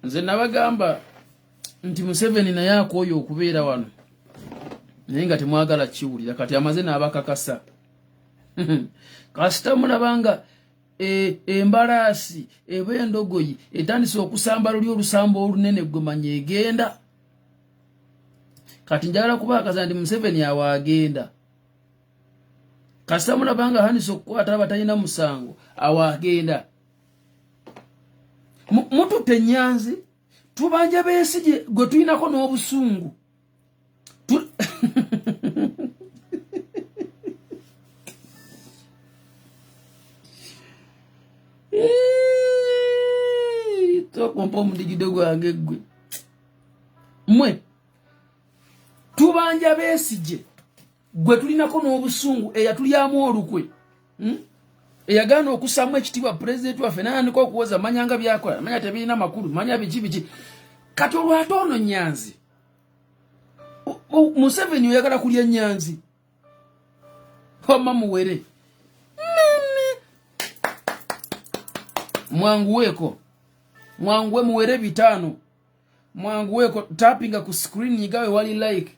nze nabagamba nti Museveni naye akooye okubeera wano naye nga temwagala kiwulira kati amaze n'abakakasa kasita mulabanga embalaasi eba endogoyi etandise okusamba luli olusambo olunene gwe manya egenda kati njagala kubaakaza nti Museveni awaagenda kasita mulabanga handise okukwata abatalina musango awaagenda mututte Nyanzi tubanja Besigye gwe tulinako n'obusungu tokompa omudigide gwange gwe mwe tubanja Besigye gwe tulinako n'obusungu eyatulyamu olukwe eyagaana okussaamu ekitiibwa pulezidenti waffe nayandika okuwoza manyanga byakola manya tebirina makulu manya biki kati olwate ono Nyanzi Museveni oyagala kulya Nyanzi homa muwere mwanguweko mwanguwe muwere bitano mwanguweko tappinga ku screen yigawe wali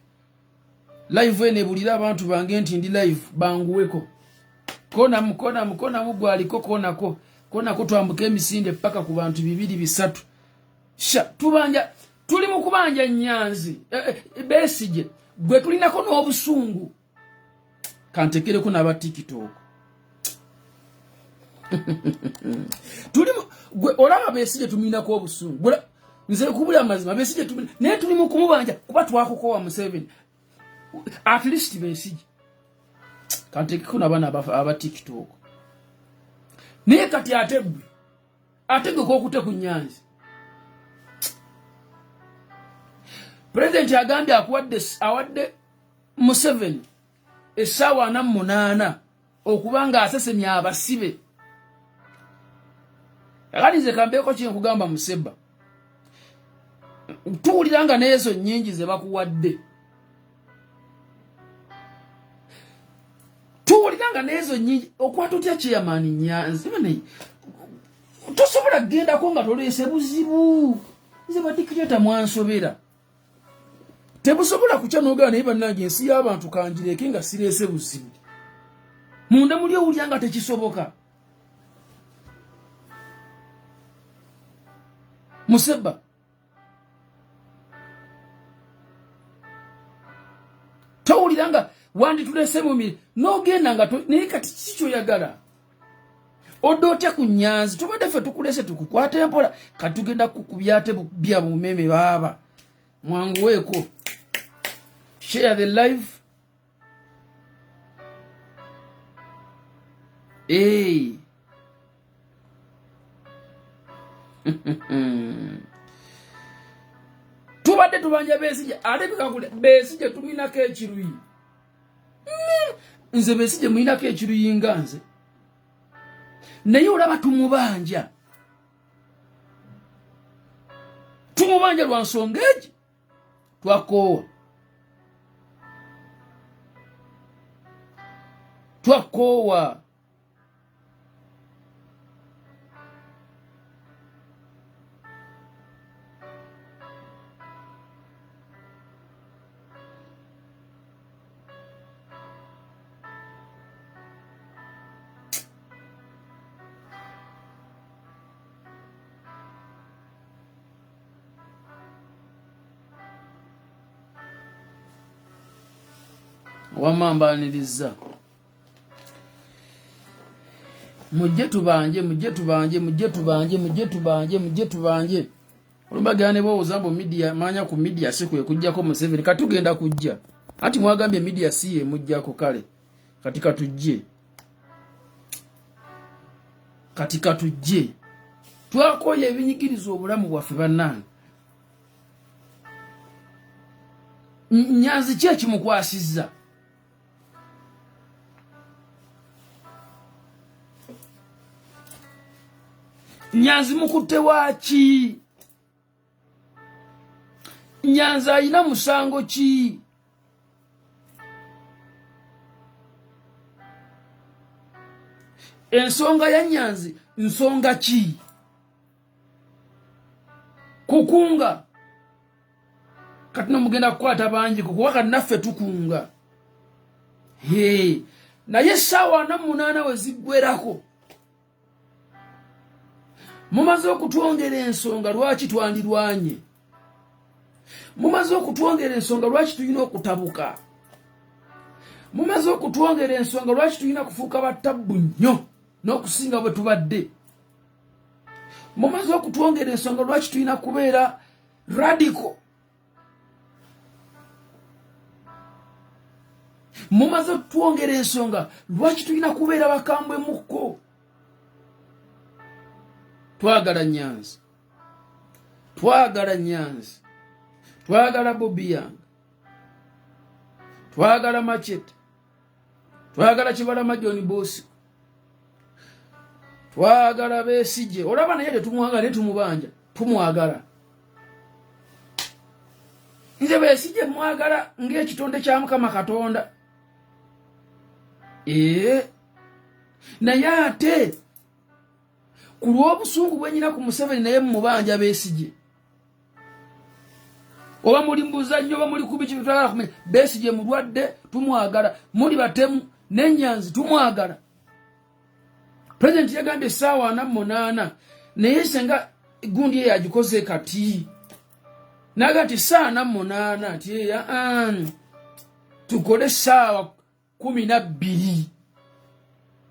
live ene bulira abantu bange nti ndi live banguweko kona mugwaliko konako twambuka emisinde paka ku bantu 2-3 sha tubanja tuli mu kubanja Nyanzi Besigye gwe tulinako n'obusungu kantekereko n'aba TikTok tuli gwe olaba Besigye tuminako obusungu nze kubula amazima Besigye tumina naye tuli mu kumubanja kuba twakokowa Museveni at least Besigye kantekereko n'abana aba TikTok naye kati ategwe kokute ku Nyanzi President agambye awadde Museveni essaawa 48 okubanga asesemya abasibe akalize kambeeko kyenkugamba Museba tuwuliranga n'ezo nnyingi ze bakuwadde tuwuliranga n'ezo nnyingi okwata otya chairman Nyanzi tosobola kgendako nga toleese buzibu nze badikireta mwansobera tebusobola kucha nogana naye bannange ensi y'abantu kanjireke nga sireese buzibu munda muli owulyanga tekisoboka Museba towuliranga wandi tulese mumiri nogenda nga naye kati kikyoyagala oddo otya ku Nyanzi tubadde ffe tukulese tukukwata empola kati tugenda kukubyate bya bumeme baaba mwanguweeko share the live tubadde tubanja Besigye ate bikakule Besigye tuminako ekiruyi nze Besigye mulinako ekiruyi nga nze naye olaba tumubanja lwa nsonga egi twakoowa wamambaniriza mujje tubanje olumbagane bo uzambo media manya ku media siku ekujjako Museveni katugenda kujja ati mwagambye media siye mujjako kale katika tujje twakoye ebinyigirizo obulamu bwaffe bannange Nyanzi kye kimukwasizza Nyanzi mukutte waki Nyanzi ayina musango ki ensonga ya Nyanzi nsonga ki ku mukunga katina mugenda kukwata bangi kuwaka naffe tukunga naye sawa na 8 wezigwerako mumaze okutwongera ensonga lwaki twandirwanye mumaze okutwongera ensonga lwaki tulina okutabuka mumaze okutwongera ensonga lwaki tulina kufuuka batabbu nnyo n'okusinga bwe tubadde mumaze okutwongera ensonga lwaki tulina kubeera radical mumaze okutwongera ensonga lwaki tulina kubeera bakambwe mukko twagala Nyanzi twagala Bobby Yang twagala Machete twagala Kibalama John Bosco twagala Besigye olaba naye tetumwagala netumubanja tumwagala nze Besigye mwagala ng'ekitonde kya Mukama Katonda naye ate ku lw'obusungu bwenyina ku Museveni naye mumubanja Besigye oba muli mbuzannyo oba muli kubi kintu twagala kumenya Besigye mulwadde tumwagala muli batemu n'Enyanzi tumwagala President yagambye sawa na 8 naye senga gundi ye yagikoze kati nagati saa na 8 ati tukole sawa 12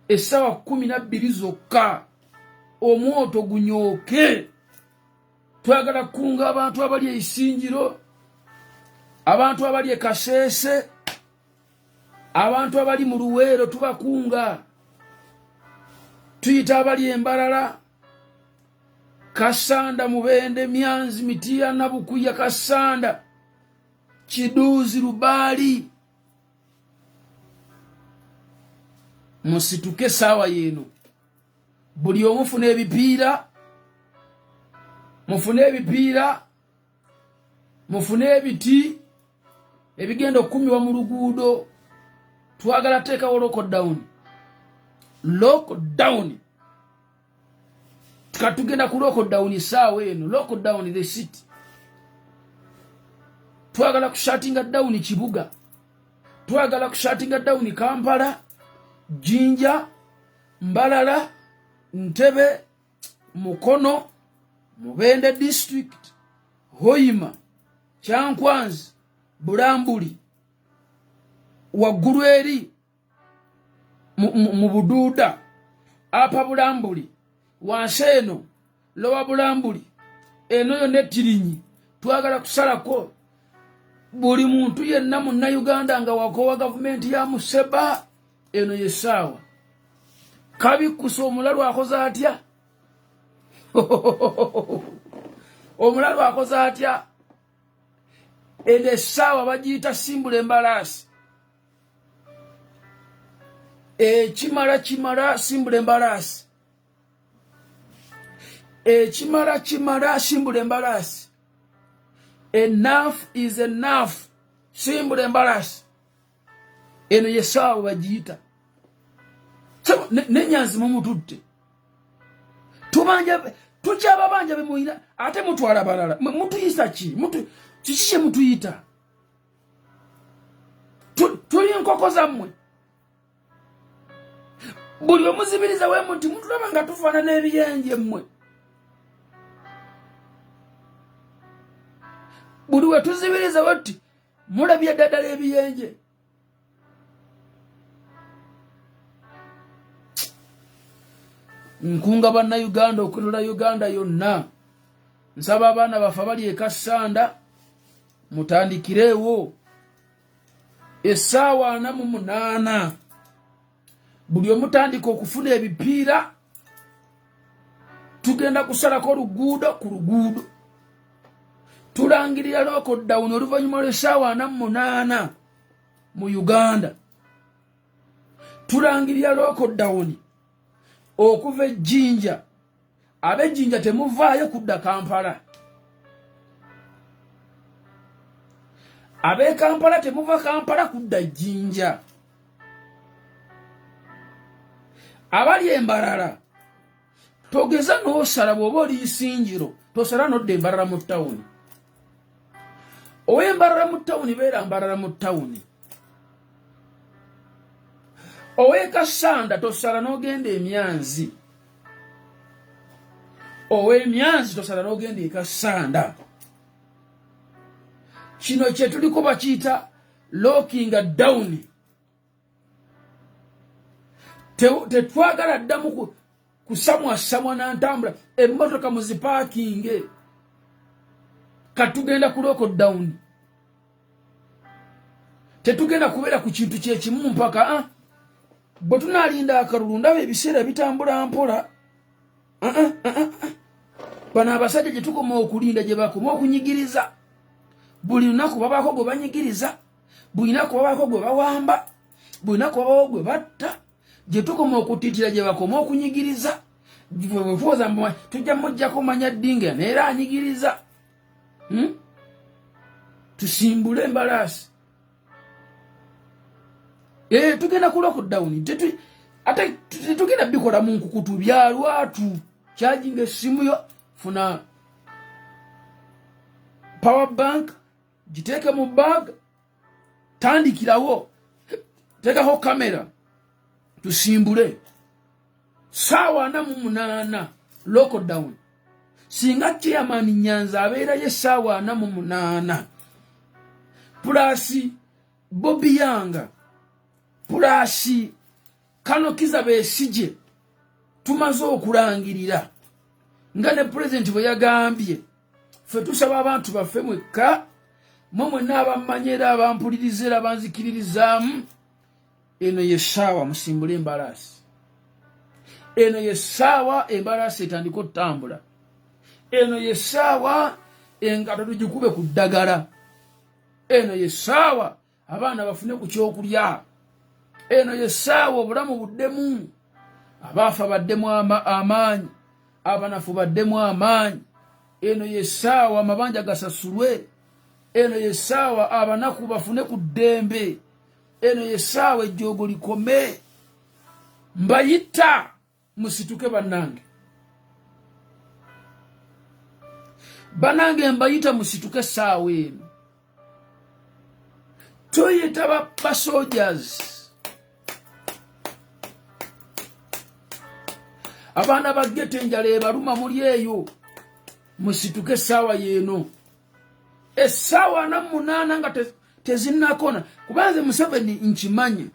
esawa 12 zokka omwoto gunyooke twagala kunga abantu abali Isingiro abantu abali Kasese abantu abali mu Luweero tubakunga tuyita abali Embarara Kasanda Mubende Myanzi Mitiya Nabukuya Kasanda Kiduzi Lubali musituke sawa yenu buli omufune ebipiira mufune ebiti ebigenda okukumiwa mu luguudo twagala teekawo lockdown tukatugenda ku lockdown saawa eno lockdown the city twagala kushatinga down Kibuga twagala kushatinga down Kampala Jinja Mbalala Ntebe Mukono Mubende district Hoima Kyankwanzi Bulambuli waggulu eri mu Buduuda apa Bulambuli wanseeno lowa Bulambuli eno yonna Tirinyi twagala kusalako buli muntu yenna munna Uganda nga wakowa gavumenti ya Museba eno yesawa kabikusa omulalu akoze atya omulalu akoze atya ende sawa bagiyita simbula embalasi kimala simbula embalasi kimala simbula embalasi enough is enough simbula embalasi eno yesawa bagiyita n'Enyanzi mumututte tubanja tukyaba banja bemuira ate mutwala balala mutuyisa ki kiki mutuyita tuli enkoko zammwe buli omuzibiriza we muti mutulaba nga tufaana n'ebiyenje mmwe buli we tuzibiriza wati mulabye ddala ebiyenje nkunga banna Uganda okulula Uganda yonna nsaba abaana bafa bali Kasanda mutandikirewo esaawa 8 buli omutandika okufuna ebipiira tugenda kusalako oluguudo ku luguudo tulangirira lockdown oluvannyuma lw'essaawa 8 mu Uganda tulangirira lockdown okuva Jinja ab'Ejjinja temuvaayo kudda Kampala ab'e Kampala temuva Kampala kudda Jinja abali Embarara togeza n'osala bw'oba oli isinjiro tosala n'odda embalala mu ttawuni. Ow'embalala mu ttawuni beera mbalala mu ttawuni. Ow'ekasanda tosala n'ogenda emyanzi. Ow'emyanzi tosala n'ogenda ekasanda. Kino kye tuliko bakiyita locking down. Tetwagala ddamu kusamwasamwa n'antambula emmotoka mu zipaakinge katugenda ku lockdown. Tetugenda kubeera ku kintu kyekimu mpaka bwe tunaalinda akalulu ndaba ebiseera bitambula mpola. Bano abasajja gye tukoma okulinda gye bakoma okunyigiriza. Buli lunaku babaako gwe banyigiriza, buli lunaku babaako gwe bawamba, buli lunaku babaako gwe batta. Gye tukoma okutiitira gye bakoma okunyigiriza. Bwefuuza tujja mujjako manya ddinga neera anyigiriza. Tusimbule embalaasi. Tugenda ku lockdown. Ate tetugenda bikola mu nkukutu bya lwatu. Charging essimu yo, funa power bank, giteeke mu bag, tandikirawo, teekaho kamera, tusimbule. Saawa 48 lockdown. Singa chairman Nyanza abeerayo saawa 48. Pulasi Bobby Yanga, pulasi Kano Kizza Besigye, tumaze okulangirira nga ne president bwe yagambye ffe tusaba abantu baffe mwekka mmwe n'abamanyera abampulirizera banzikiririzaamu. Eno ye ssaawa musimbule embalaasi. Eno ye ssaawa embalaasi etandika okutambula. Eno ye ssaawa engato tugikube ku ddagala. Eno ye ssaawa abaana bafune ku kyokulya. Eno ye ssaawa obulamu buddemu. Abaafa baddemu amaanyi, abanafu baddemu amaanyi. Eno ye ssaawa amabanja gasasulwe. Eno ye ssaawa abanaku bafune ku ddembe. Eno ye ssaawa ejjoogo likome. Mbayita musituke bannange. Bannange mbayita musituke ssaawa eno. Toyeta ba soldiers. Abaana bagete enjala ebaluma muli eyo. Musituke essaawa yeeno. Essaawa 48 nga tezinnakona. Kubanze Museveni nkimanyi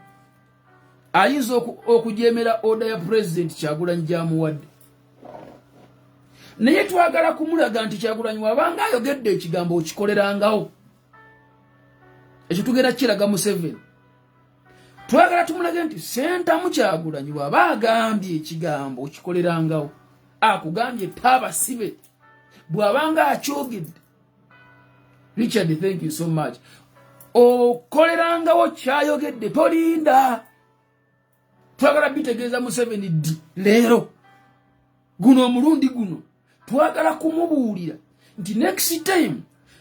ayinza okujeemera oda ya president Kyagulanyi gy'amuwadde. Naye twagala kumulaga nti Kyagulanyi wabanga ayogedde ekigambo okikolerangawo. Ekyo tugenda kiraga Museveni. Twagala tumulage nti Sentamu Kyagulanyi waba agambye ekigambo okikolerangawo. Akugambye taabasibe bw'abanga akyogedde. Richard, thank you so much. Okolerangawo kyayogedde tolinda. Twagala bitegeeza Museveni ddi leero guno omulundi guno twagala kumubuulira nti next time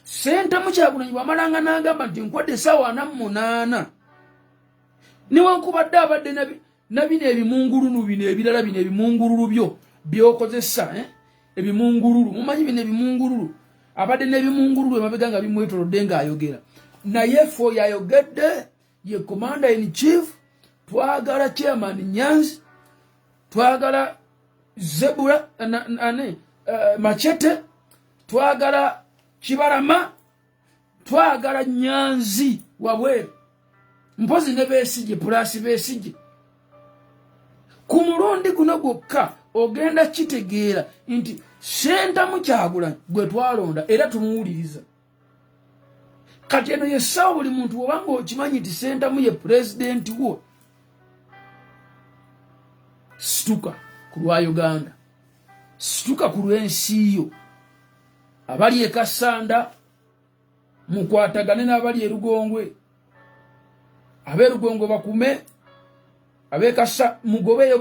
Sentamu Kyagulanyi wamalanga n'agamba nti nkwadde essaawa 48 niwankubadde abadde na bino ebimungululu bino ebirala bino ebimungululu byo byokozesa ebimungululu mumanyi bino ebimungululu abadde n'ebimungululu emabega nga bimwetolodde ng'ayogera naye fo yayogedde ye commander in chief. Twagala chairman Nyanzi, twagala Zebula Machete, twagala Kibalama, twagala Nyanzi wabweru. Mpozi ne Besigye pulasi Besigye. Ku mulundi guno gwokka ogenda kitegeera nti Sentamu Kyagulanyi gwe twalonda era tumuwuliriza. Kati eno ye ssaawa buli muntu obanga okimanyi nti Sentamu ye president wo. Situka ku lwa Uganda. Situka ku lw'ensi yo. Abali e Kasanda mukwatagane n'abali e Rugongwe. Aberugongo bakume. Abekasa mugobeyo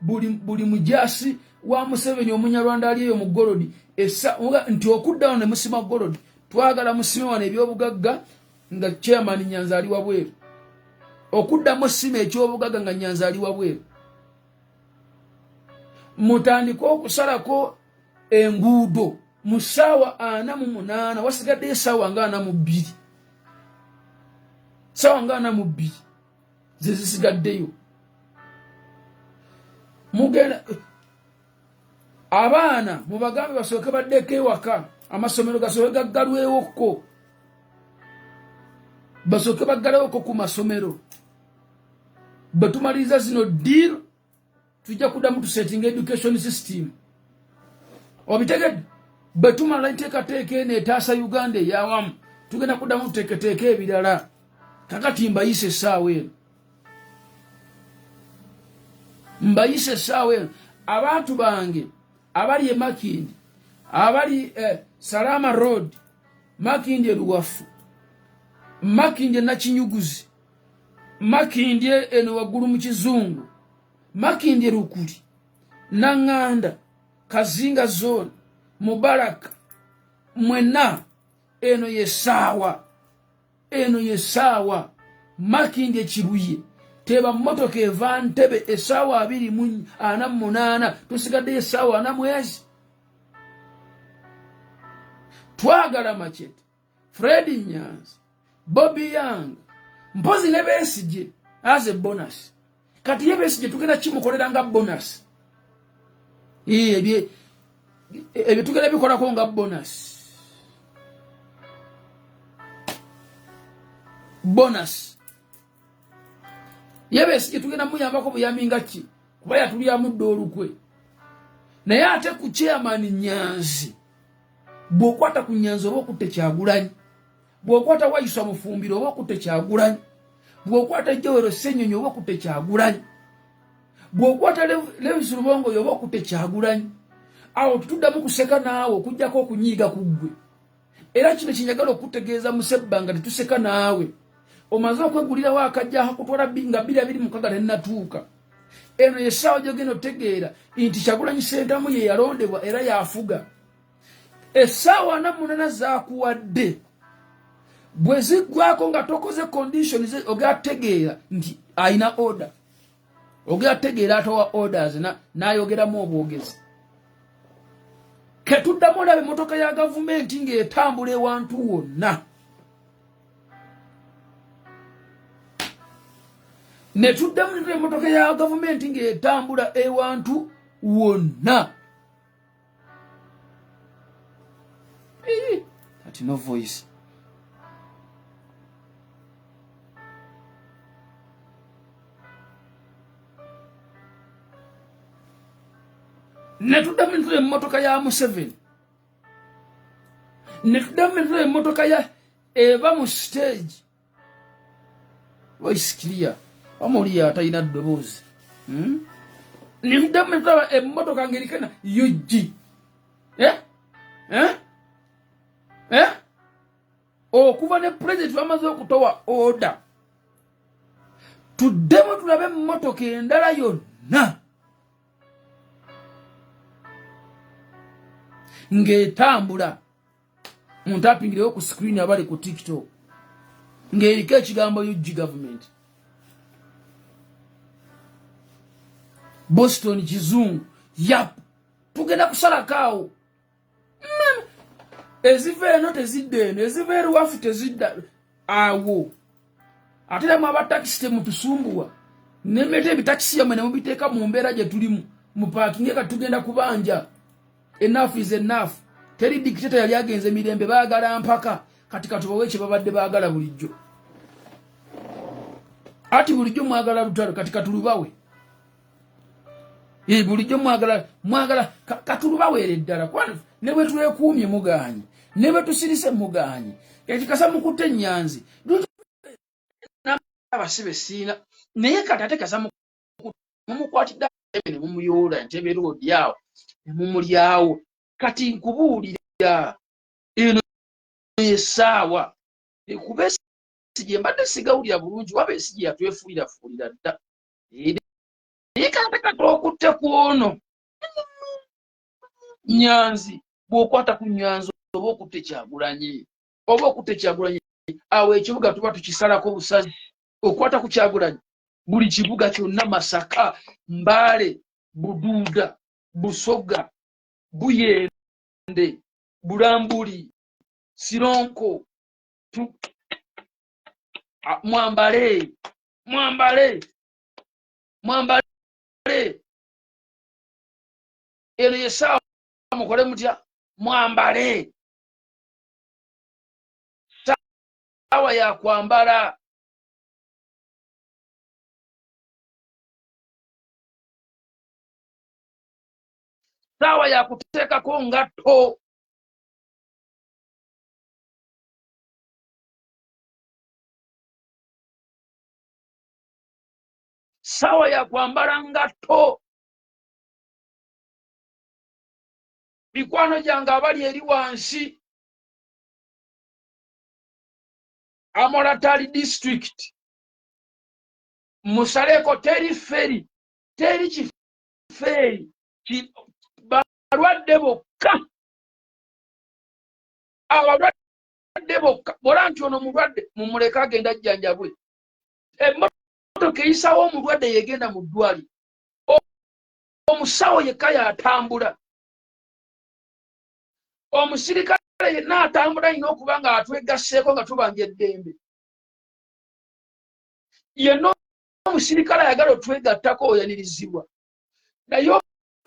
buli mujasi wa Museveni omunyarwanda aliyo mu Gorodi. Nti okuddawo ne musima Gorodi. Twagala musime wane ebyobugagga nga chairman Nyanza ali wabweru. Okudda musime ekyobugagga nga Nyanza ali wabweru. mutandika okusalako enguudo mu ssaawa 48 wasigadde essaawa nga 42 ssaawa nga 42 ze zisigaddeyo mugenda abaana mubagambe basooke baddeko ewaka amasomero gasooke gaggalwewokko basooke baggalewoko ku masomero bwetumaliriza zino deal tujja kuddamu tusetting education system obitegedde bwetumala enteekateeka eno etaasa Uganda eyawamu tugenda kuddamu tuteeketeeka ebirala kakati mbayise essaawa eno mbayise essaawa eno abantu bange abali e Makindi abali Salama Road Makindi eruwafu Makindi Nakinyuguzi Makindi eno waggulu mu Kizungu Makindi Rukuli Nanganda Kazinga Zone Mubaraka mwena eno yesawa Makindi Ekibuye teba motoka eva Ntebe essaawa 2:48 tusigadde essaawa 4 mwezi twagala Machete Freddy Nyanzi Bobby Young mpozi ne Besigye as a bonus kati ye Besigye tugenda kimukolera nga bonus ebye tugenda bikolako nga bonus ye Besigye tugenda muyambako buyambi nga ki kuba yatulya muddo olukwe naye ate ku chairman Nyanzi bw'okwata ku Nyanzi oba okutte Kyagulanyi bw'okwata Waiswa Mufumbiro oba okutte Kyagulanyi bw'okwata Jowero Ssenyonyi oba okutte Kyagulanyi bw'okwata Lewis Rubongo oba okutte Kyagulanyi awo tutuddamu kuseka naawe okujjako okunyiiga ku ggwe era kino kinyagala okutegeeza Musebbanga tetuseka naawe omaze okwegulirawo akajja akutwala nga 2026 tennatuuka eno yessaawa gy'ogenda otegeera nti Kyagulanyi Ssentamu ye yalondebwa era yafuga essaawa 48 zaakuwadde bwe ziggwako nga tokoze conditions ogategeera nti ayina order ogategeera atowa orders n'ayogeramu obwogezi ketuddamu olaba emmotoka ya gavumenti ng'etambula ewantu wonna ne tuddamu emmotoka ya gavumenti ng'etambula ewantu wonna kati no voice ne tuddamu emmotoka ya Museveni ne tuddamu emmotoka ya eva mu stage voice clear amuli atayina ddoboozi ne tuddamu emmotoka ng'erikana yuji okuva ne president bamaze okutowa order tuddemu tulabe emmotoka endala yonna ng'etambula muntu apingirewo ku screen abali ku TikTok ng'eriko ekigambo UG government Boston Kizungu yap tugenda kusalakaawo eziva eno tezidda eno eziva eruwafu tezidda awo ate namwe abatakisi temutusumbuwa nemeta ebitakisi yamwe ne mubiteeka mu mbeera gye tulimu mu paakingi kati tugenda kubanja enough is enough teri dictator yali agenze mirembe baagala mpaka kati katubawe kye babadde baagala bulijjo ati bulijjo mwagala lutalo kati katulubawe bulijjo mwagala katulubaweere ddala kwani ne bwe tulekuumye mugaanyi ne bwe tusirise mugaanyi ekikasa mukutte Nyanzi abasibe siina naye kati ate kasa mumukwatidde ne mumuyoola Ntebe Road yawo ne mumulyawo kati nkubuulira eno essaawa kuba Besigye mbadde sigawulira bulungi waba Besigye yatwefuulirafuulira dda naye kati okutte ku ono Nyanzi bw'okwata ku Nyanzi oba okutte Kyagulanyi awo ekibuga tuba tukisalako busazi okwata ku Kyagulanyi buli kibuga kyonna Masaka Mbale Buduuda Busoga, Buyende, Bulambuli, Sironko, Mwambale, eno yesawa mukole mutya mwambale sawa ya kwambala sawa ya kutekako ngatto sawa ya kwambala ngatto mikwano gyange abali eri wansi Amoratali district musaleko teri feri teri kiferi balwadde bokka abalwadde bokka bola nti ono mulwadde mumuleka agenda ajjanjabwe emmotoka eyisawo omulwadde yegenda mu ddwali omusawo yekka yatambula omusirikale yenna atambula alina okuba nga atwegasseeko nga tubanja eddembe yenna omusirikale ayagala otwegattako oyanirizibwa naye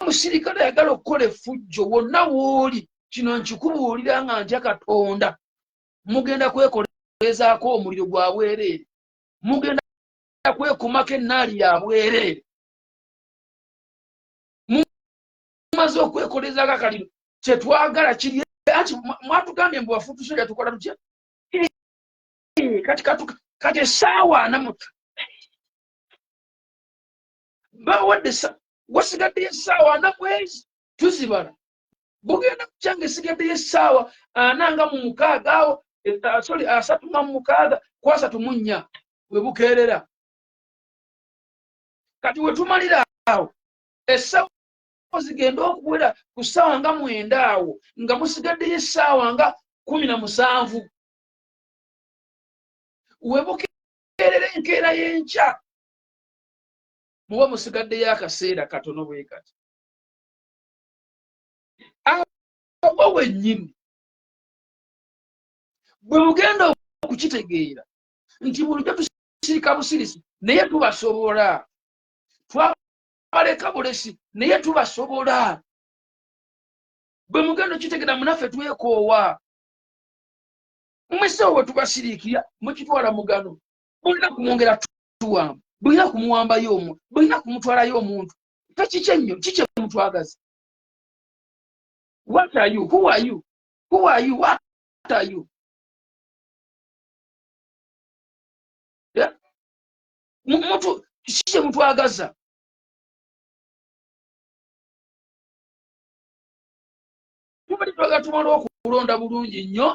omusirikale ayagala okukola effujjo wonna wooli kino nkikubuulira nga ntya Katonda mugenda kwekolezaako omuliro gwa bwereere mugenda kwekumako ennaali ya bwereere mumaze okwekolezaako akaliro kyetwagala kiri anti mwatugambye mbu wafutusolya tukola tutya kati essaawa namuta bawadde wasigaddeyo essaawa ana mwezi tuzibala bugenda kukyanga esigaddeyo essaawa ananga mu mukaaga awo asatu mu mukaaga ku 34 we bukeerera kati we tumalira awo essaawa zigenda okuwera ku ssaawa nga 9 awo nga musigaddeyo essaawa nga 17 we bukeerera enkeera y'enkya muba musigaddeyo akaseera katono bwe kati abo wennyini bwe mugenda okukitegeera nti bulijjo tusirika busirisi naye tubasobola twabaleka bulesi naye tubasobola bwe mugenda okitegeera munaffe twekoowa mwesewo we tubasiriikira mukitwala mugano bulina kumwongera tuwamba bulina kumuwambayo omuntu bulina kumutwalayo omuntu tekikyenyo kikye mutwagaza what are you who are you what are you muntu kikye mutwagaza tubali twaga tumala okulonda bulungi nnyo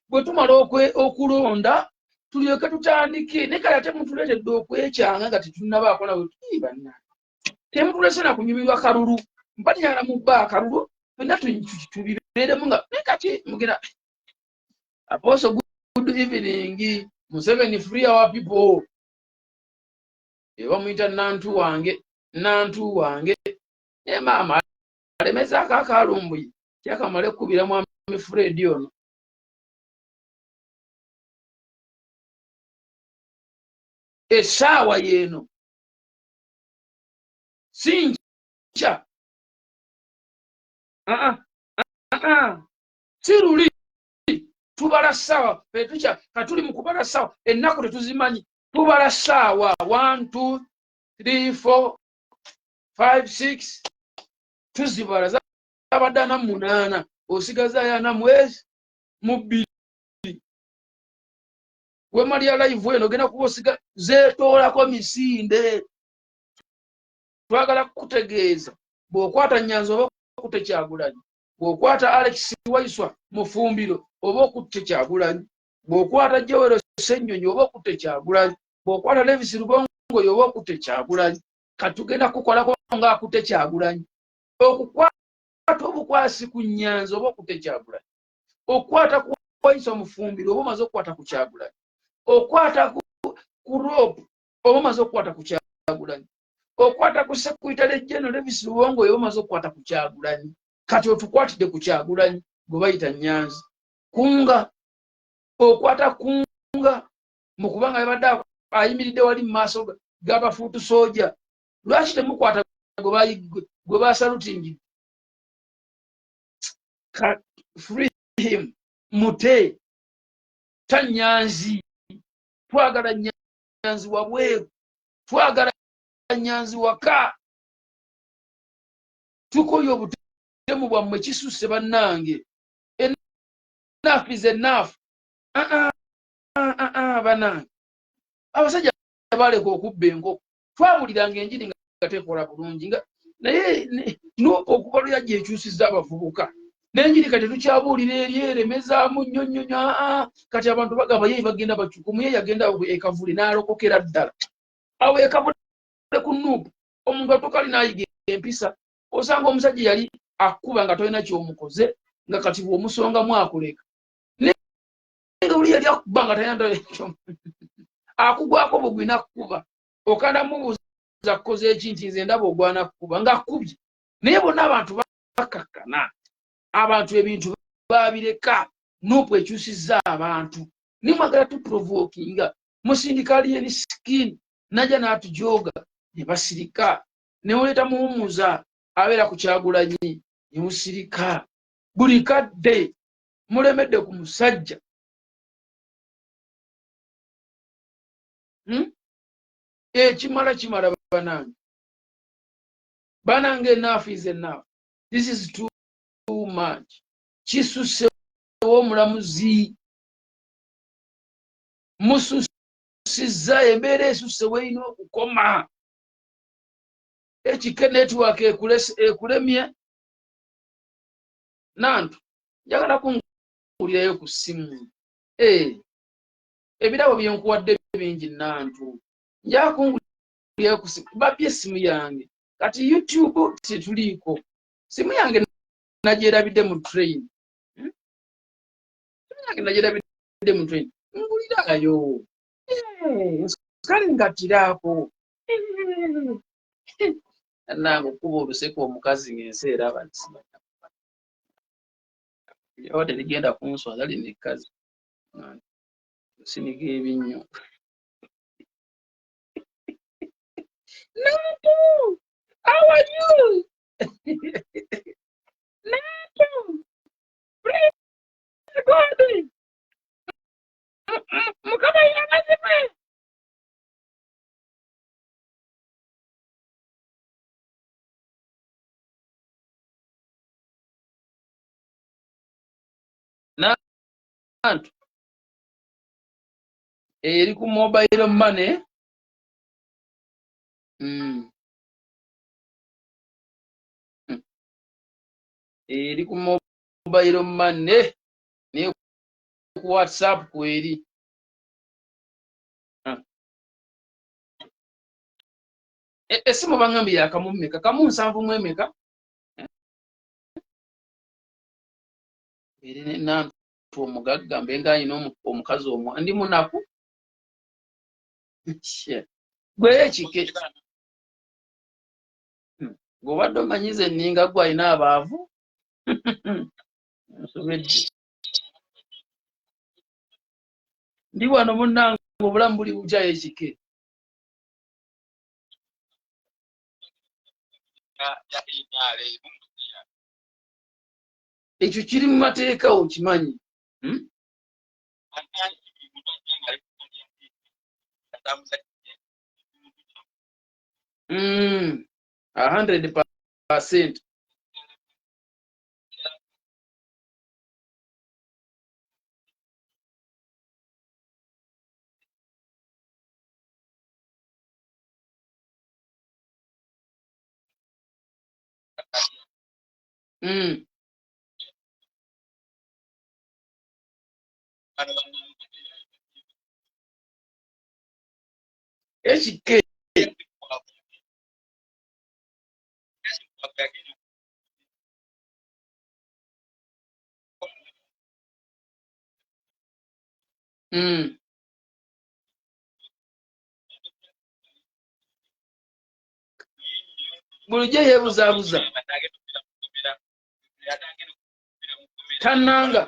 bwe tumala okulonda tulyoke tutandike ne kale ate mutuleetedde okwekyanga nga tetunnabaako nawe tuyibanna temutulese na kunyumirwa kalulu mpanyala mu bba akalulu fenna tubibeeremu nga ne kati mugenda Apostle good evening Museveni free our people bamuyita nantu wange maama alemezaako akalumbuyi kyakamale kubira mwami Fred ono essaawa yeeno sinja siruli tubala ssaawa petucha katuli mu kubala ssaawa ennaku tetuzimanyi tubala ssaawa 1 2 3 4 5 6 tuzibala zabadde 8 osigaza yana mwezi mu 2 we Maria live eno genda kubosiga zetoolako misinde twagala kutegeeza bw'okwata Nyanzi oba okutte Kyagulanyi bw'okwata Alex Waiswa Mufumbiro oba okutte Kyagulanyi bw'okwata Joel Ssennyonyi oba okutte Kyagulanyi bw'okwata Levis Lubongo oba okutte Kyagulanyi katugenda kukolako nga akutte Kyagulanyi okukwata obukwasi ku Nyanzi oba okutte Kyagulanyi okukwata ku Waiswa Mufumbiro oba omaze okukwata ku Kyagulanyi okwata ku rope oba omaze okukwata ku Kyagulanyi okwata ku Secretary General Davis Luwongo oyo omaze okukwata ku Kyagulanyi kati otukwatidde ku Kyagulanyi gwe bayita Nyanzi kunga okwata kunga mu kubanga yabadde ayimiridde wali mu maaso g'abafuutu soja lwaki temukwata gwe basalutingidde free him mute ta Nyanzi twagala Nyanzi wabweru twagala Nyanzi waka tukoye obutemu bwammwe kisusse bannange enough is enough banange abasajja baleka okubba enkoko twawuliranga enjiri nga tekola bulungi naye nuupa okuba luyajja ekyusizza abavubuka n'enjiri kati tukyabuulira eri eremezaamu nnyonnyonyo kati abantu bagamba ye bagenda bacukumu ye yagenda ekavule n'alokokera ddala awo ekavule ku nuupu omuntu atokali n'ayiga empisa osanga omusajja yali akuba nga tolina kyomukoze nga kati bw'omusongamu akuleka naye nga oli yali akuba nga talina akugwako bugwina kukuba okanda mubuuza kukoze eki nti nze ndaba ogwana kukuba ng'akubye naye bonna abantu bakakkana abantu ebintu babireka nuupu ekyusizza abantu nimwagala tuprovokinga musindikali yeni skin najja n'atujoga ne basirika ne oleeta muwummuza abeera ku Kyagulanyi ne musirika buli kadde mulemedde ku musajja kimala banange enough is enough. This is too much. Kisusewo omulamuzi mususizza embeera esusewo erina okukoma ekike network ekulemye nantu njagala kunguulirayo ku ssimu ebirabo byenkuwadde bingi nantu njagala kunguulirayo ku ssimu babbye essimu yange kati YouTube tetuliiko simu yange nagyerabidde mu train ngulirayo kale ngatiraako nange okuba oluseko omukazi ng'ensi eraba oba terigenda kunswaza lino ekkazi siniga ebinnyo Nantu, how are you? Nantu, praise God. Mukama yamazima. Nantu, eri ku mobile money. Eri ku mobile money ne ku WhatsApp kweri. Esimu bangambye yakamummeka kamu 7 mu emeka. Eri Nantu omugagga mbenga ayina omukazi omwo ndi munaku. Gwe ekike. Gobadde omanyize nninga gwe ayina abaavu. Ndi wano munnange obulamu buli butya ekike. Ekyo kiri mu mateeka okimanyi. 100%. Ekike. bulijjo yeebuzaabuza tannanga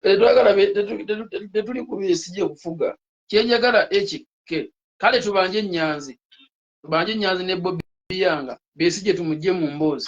twagala tetuli ku Besigye okufuga kyenjagala ekike kale tubanje Nyanzi ne Bobby Yanga Besigye tumugye mu mboozi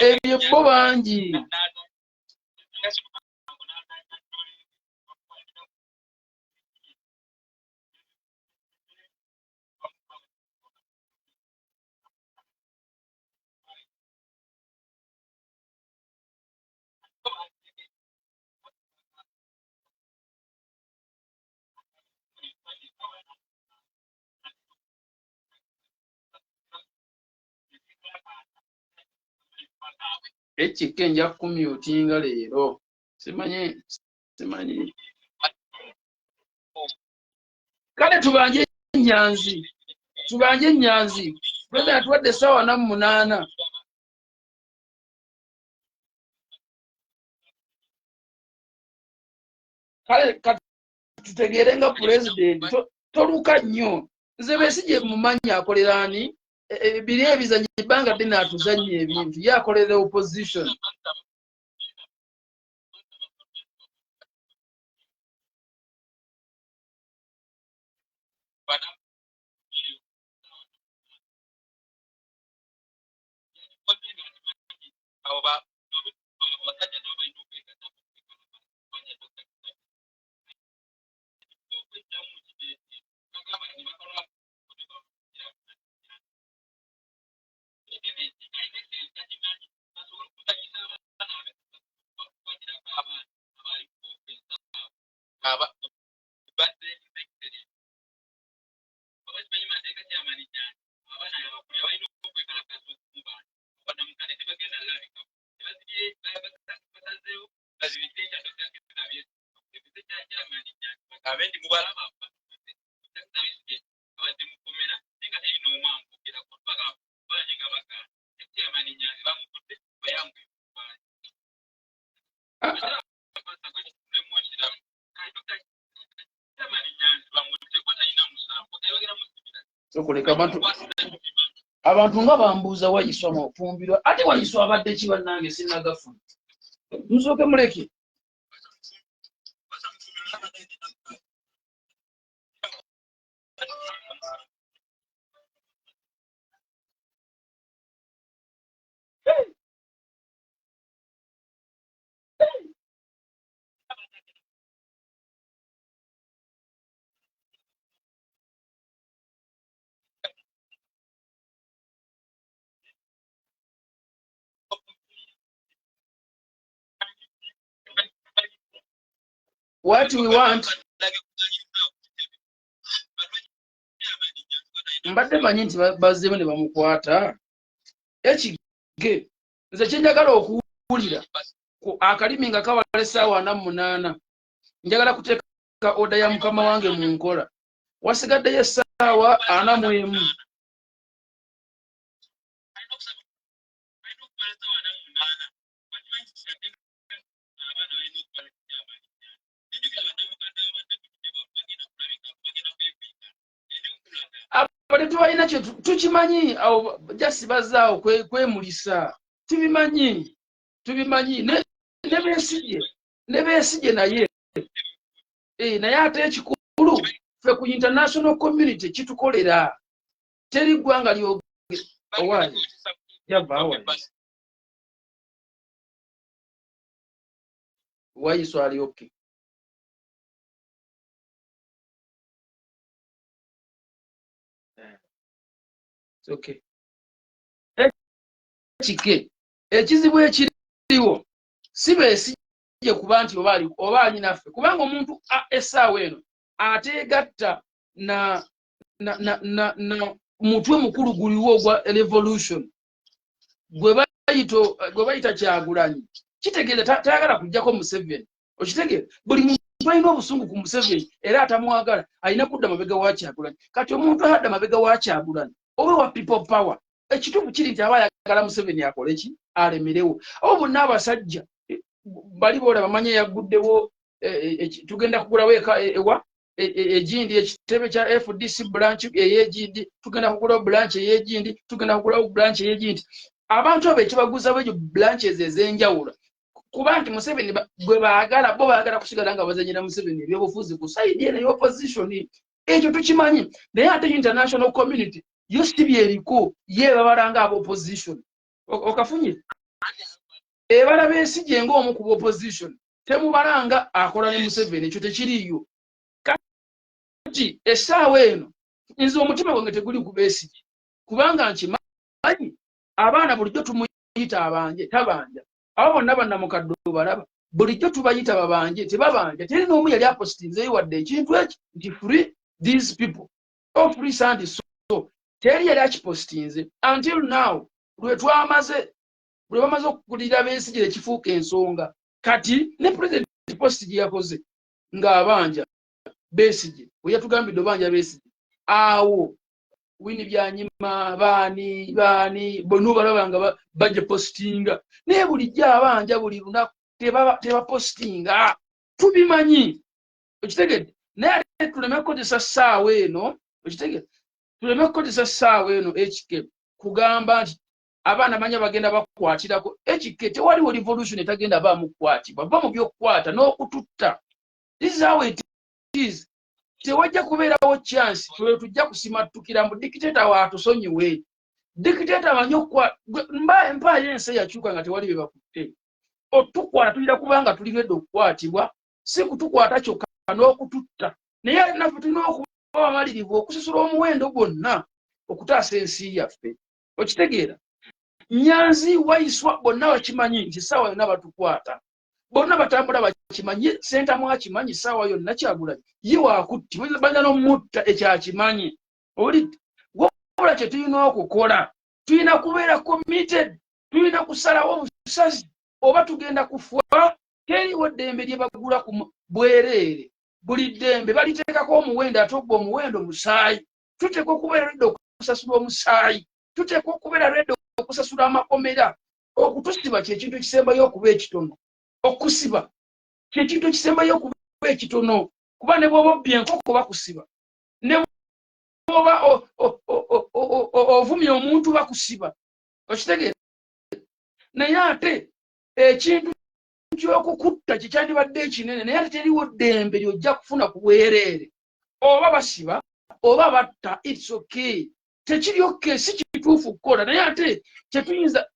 ebyo bo bangi ekike nja kumyutinga leero simanyi kale tubanje Nyanzi President atuwadde essaawa 48 kale tutegeere nga President toluka nnyo nze Besigye mumanyi akolera ani biri ebizanyi ebbanga ddene atuzannya ebintu ye akolera opposition sokoleka abantu nga bambuuza Wayiswa mufumbirwa ate Wayiswa abadde ki bannange sinnagafuna musooke muleke what we want mbadde manyi nti bazzeemu ne bamukwata ekige nze kyenjagala okuwulira akalimi nga kawala essaawa 48 njagala kuteeka oda ya mukama wange mu nkola wasigaddeyo essaawa 41 nacho tukimanyi awo just bazaawo kwemulisa tubimanyi nebesije naye naye ate ekikulu ffe ku international community kitukolera teri ggwanga lyowaye yavaawa wayiso ali okay. It's okay. Ekike ekizibu ekiriwo si beesije kuba nti oba ali naffe kubanga omuntu essaawa eno ateegatta na mutwe mukulu guliwo ogwa revolution gwe bayita Kyagulanyi kitegeeza tayagala kujjako Museveni okitegeera buli muntu alina obusungu ku Museveni era atamwagala alina kudda mabega wa Kyagulanyi kati omuntu adda mabega wa Kyagulanyi oba wa people power ekituufu kiri nti aba ayagala Museveni akole ki alemerewo abo bonna abasajja bali bola bamanye yaguddewo tugenda kugulawo ewa ejindi ekitebe kya FDC branch ey'ejindi tugenda kugulawo branch ey'ejindi tugenda kugulawo branch ey'ejindi abantu abo ekibaguza bw'egyo branches ez'enjawulo kuba nti Museveni gwe baagala bo baagala kusigala nga bazanyira Museveni ebyobufuzi ku side eno y'opposition ekyo tukimanyi naye ate international community yo sibye eriko ye babalanga aba opposition okafunye ebala Besigye ng'omu ku opposition temubalanga akola ne Museveni ekyo tekiriyo kati essaawa eno nze omutima gwange teguli ku Besigye kubanga nkimanyi abaana bulijjo tumuyita abanje tabanja abo bonna bannamukadde balaba bulijjo tubayita babanje tebabanja teri n'omu yali apositinzeeyo wadde ekintu eki nti free these people or free Sunday so teri yali akipositinze until now lwe bamaze okukulira Besigye ekifuuka ensonga kati ne president post gye yakoze ng'abanja Besigye we yatugambidde obanja Besigye awo wini byanyima baani bonna balaba nga bajja postinga naye bulijjo abanja buli lunaku tebapostinga tubimanyi okitegedde naye ate tuleme kukozesa ssaawa eno okitegedde tuleme kukozesa ssaawa eno ekike kugamba nti abaana manya bagenda bakwatirako ekike tewaliwo revolution etagenda baamukwatibwa va mu byokkwata n'okututta this is how it is tewajja kubeerawo chance twe tujja kusimatukira mu dictator waatusonyiwe dictator amanyi empaya y'ensi yakyuka nga tewali bye bakutte otukwata tulira kubanga tuliredde okukwatibwa si kutukwata kyokka n'okututta naye naffe tulina okuba abamalirivu okusasula omuwendo gwonna okutaasa ensi yaffe okitegeera Nyanzi Waiswa bonna bakimanyi nti ssaawa yonna batukwata bonna batambula bakimanyi sentamu akimanyi ssaawa yonna Kyagulanyi ye waakutti bajja n'omutta ekyakimanyi olidde wabula kye tulina okukola tulina kubeera committed tulina kusalawo obusazi oba tugenda kufa teriwo ddembe lye bagula ku bwereere buli ddembe baliteekako omuwendo ate ogwo omuwendo musaayi tuteekwa okubeera redde okusasula omusaayi tuteekwa okubeera redde okusasula amakomera okutusiba kyekintu ekisembayo okuba ekitono okusiba kyekintu ekisembayo okuba ekitono kuba ne bw'oba obbye enkoko bakusiba ne bw'oba ovumya omuntu bakusiba okitegeera naye ate ekintu ky'okukutta kyekyandibadde ekinene naye ate teriwo ddembe ly'ojja kufuna ku bwereere oba basiba oba batta it's okay tekiri okay si kituufu kukola naye ate